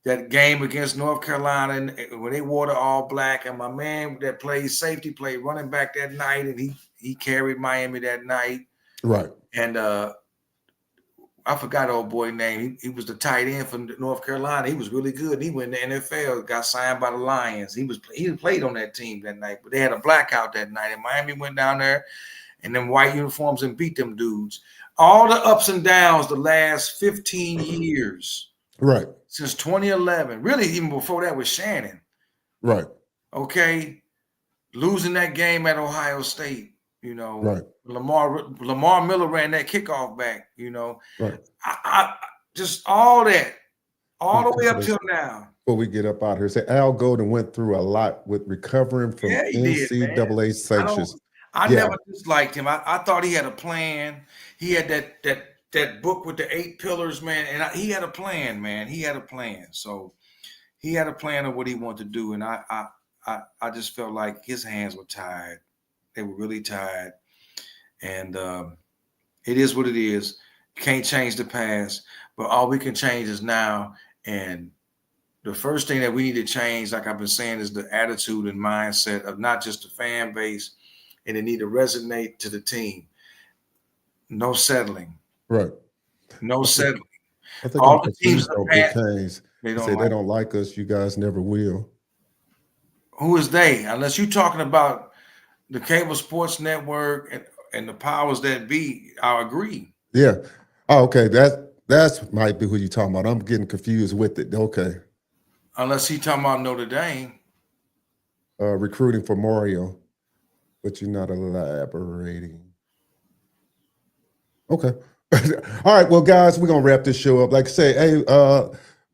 that game against North Carolina when they wore the all black, and my man that played safety played running back that night, and he carried Miami that night. Right. And I forgot old boy name. He was the tight end from North Carolina. He was really good. He went in the NFL, got signed by the Lions. He played on that team that night, but they had a blackout that night. And Miami went down there in them white uniforms and beat them dudes. All the ups and downs the last 15 years. Right. Since 2011. Really, even before that with Shannon. Right. Okay. Losing that game at Ohio State. Right. Lamar Miller ran that kickoff back, Right. I just all that all the way up till now. Before we get up out here, say Al Golden went through a lot with recovering from Yeah, he did, man. NCAA sanctions. I never disliked him. I thought he had a plan. He had that book with the 8 pillars, man, and he had a plan, man. He had a plan. So he had a plan of what he wanted to do, and I just felt like his hands were tied. They were really tied, and it is what it is. Can't change the past, but all we can change is now. And the first thing that we need to change, like I've been saying, is the attitude and mindset of not just the fan base, and it need to resonate to the team. No settling. Right. No settling. I think all the teams in the past, they don't like us. You guys never will. Who is they? Unless you're talking about the cable sports network and the powers that be, I agree. Yeah. Oh, okay. That's might be who you're talking about. I'm getting confused with it. Okay. Unless he's talking about Notre Dame. Recruiting for Mario, but you're not elaborating. Okay. All right. Well, guys, we're going to wrap this show up. Like I say, hey,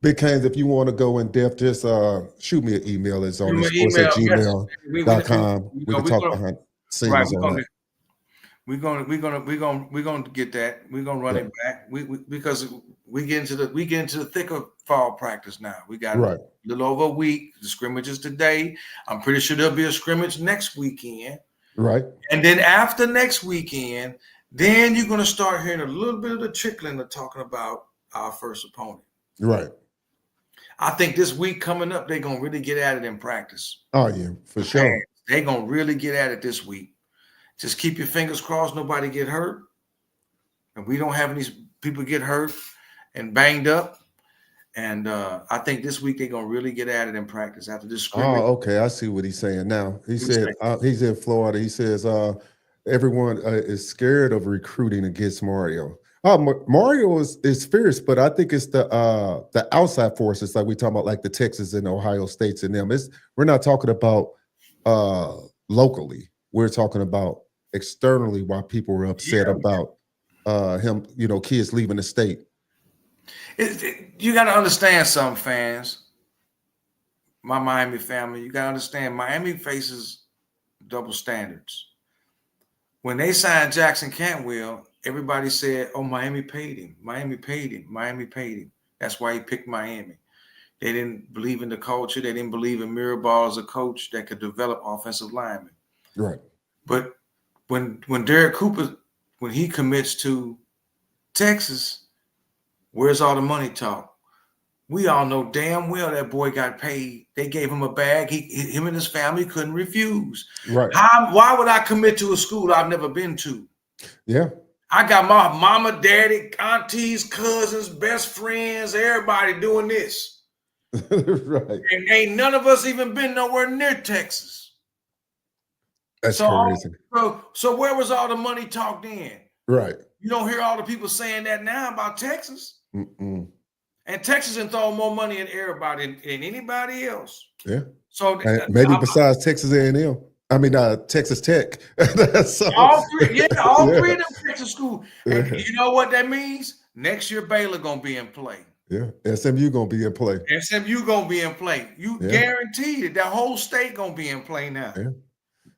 Big Canes, if you want to go in depth, just shoot me an email. It's on sports@gmail.com. We can talk behind scenes on that. We're gonna get that. We're gonna run it back. Because we get into the thick of fall practice now. We got a little over a week. The scrimmages today. I'm pretty sure there'll be a scrimmage next weekend. Right. And then after next weekend, then you're gonna start hearing a little bit of the trickling of talking about our first opponent. Right. I think this week coming up, they're gonna really get at it in practice. Oh yeah, for sure. They're gonna really get at it this week. Just keep your fingers crossed nobody get hurt. And we don't have any people get hurt and banged up. And I think this week they're going to really get at it in practice after this scrimmage. Oh, okay. I see what he's saying now. He said he's in Florida. He says everyone is scared of recruiting against Mario. Mario is fierce, but I think it's the outside forces like we talk about, like the Texas and Ohio States and them. We're not talking about locally. We're talking about externally why people were upset about him, kids leaving the state. You got to understand some fans, my Miami family, you got to understand Miami faces double standards. When they signed Jackson Cantwell, everybody said, oh, Miami paid him. Miami paid him. Miami paid him. That's why he picked Miami. They didn't believe in the culture. They didn't believe in Mirabal as a coach that could develop offensive linemen. Right. But when Derek Cooper, when he commits to Texas, where's all the money talk? We all know damn well that boy got paid. They gave him a bag. Him and his family couldn't refuse. Right. Why would I commit to a school I've never been to? Yeah. I got my mama, daddy, aunties, cousins, best friends, everybody doing this. Right. And ain't none of us even been nowhere near Texas. That's crazy. So where was all the money talked in? Right. You don't hear all the people saying that now about Texas. Mm-mm. And Texas has thrown more money in everybody than anybody else. Yeah. So maybe besides Texas A&M. I mean, Texas Tech. All three of them Texas schools. And you know what that means? Next year, Baylor gonna be in play. Yeah. SMU gonna be in play. SMU gonna be in play. You guaranteed it. That whole state gonna be in play now. Yeah.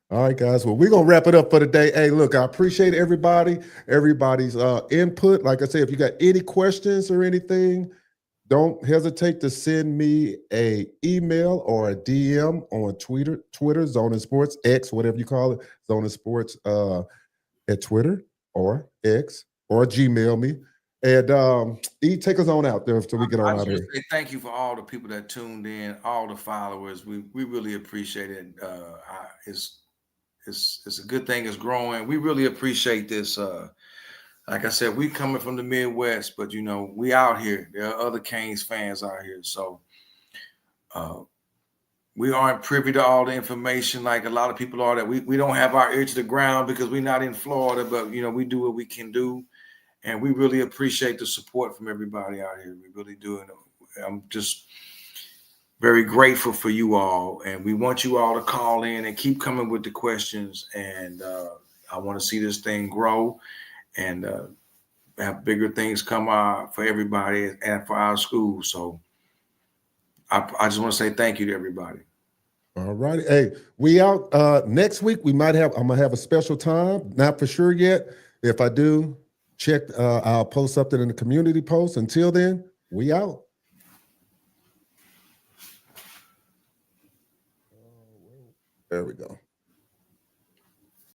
All right, guys. Well, we're going to wrap it up for today. Hey, look, I appreciate everybody's input. Like I said, if you got any questions or anything, don't hesitate to send me an email or a DM on Twitter, Zone and Sports, X, whatever you call it, Zone and Sports at Twitter or X, or Gmail me. And take us on out there so we get on out here. Thank you for all the people that tuned in, all the followers. We really appreciate it. It's a good thing. It's growing. We really appreciate this. Like I said, we coming from the Midwest, but we out here. There are other Canes fans out here, so we aren't privy to all the information like a lot of people are. That we don't have our ear to the ground because we're not in Florida, but we do what we can do, and we really appreciate the support from everybody out here. We really do, and I'm just very grateful for you all, and we want you all to call in and keep coming with the questions. And I want to see this thing grow and have bigger things come for everybody and for our school. So I just want to say thank you to everybody. All righty. Hey, we out. Next week I'm gonna have a special time. Not for sure yet. If I do, check. I'll post something in the community post. Until then, we out. There we go.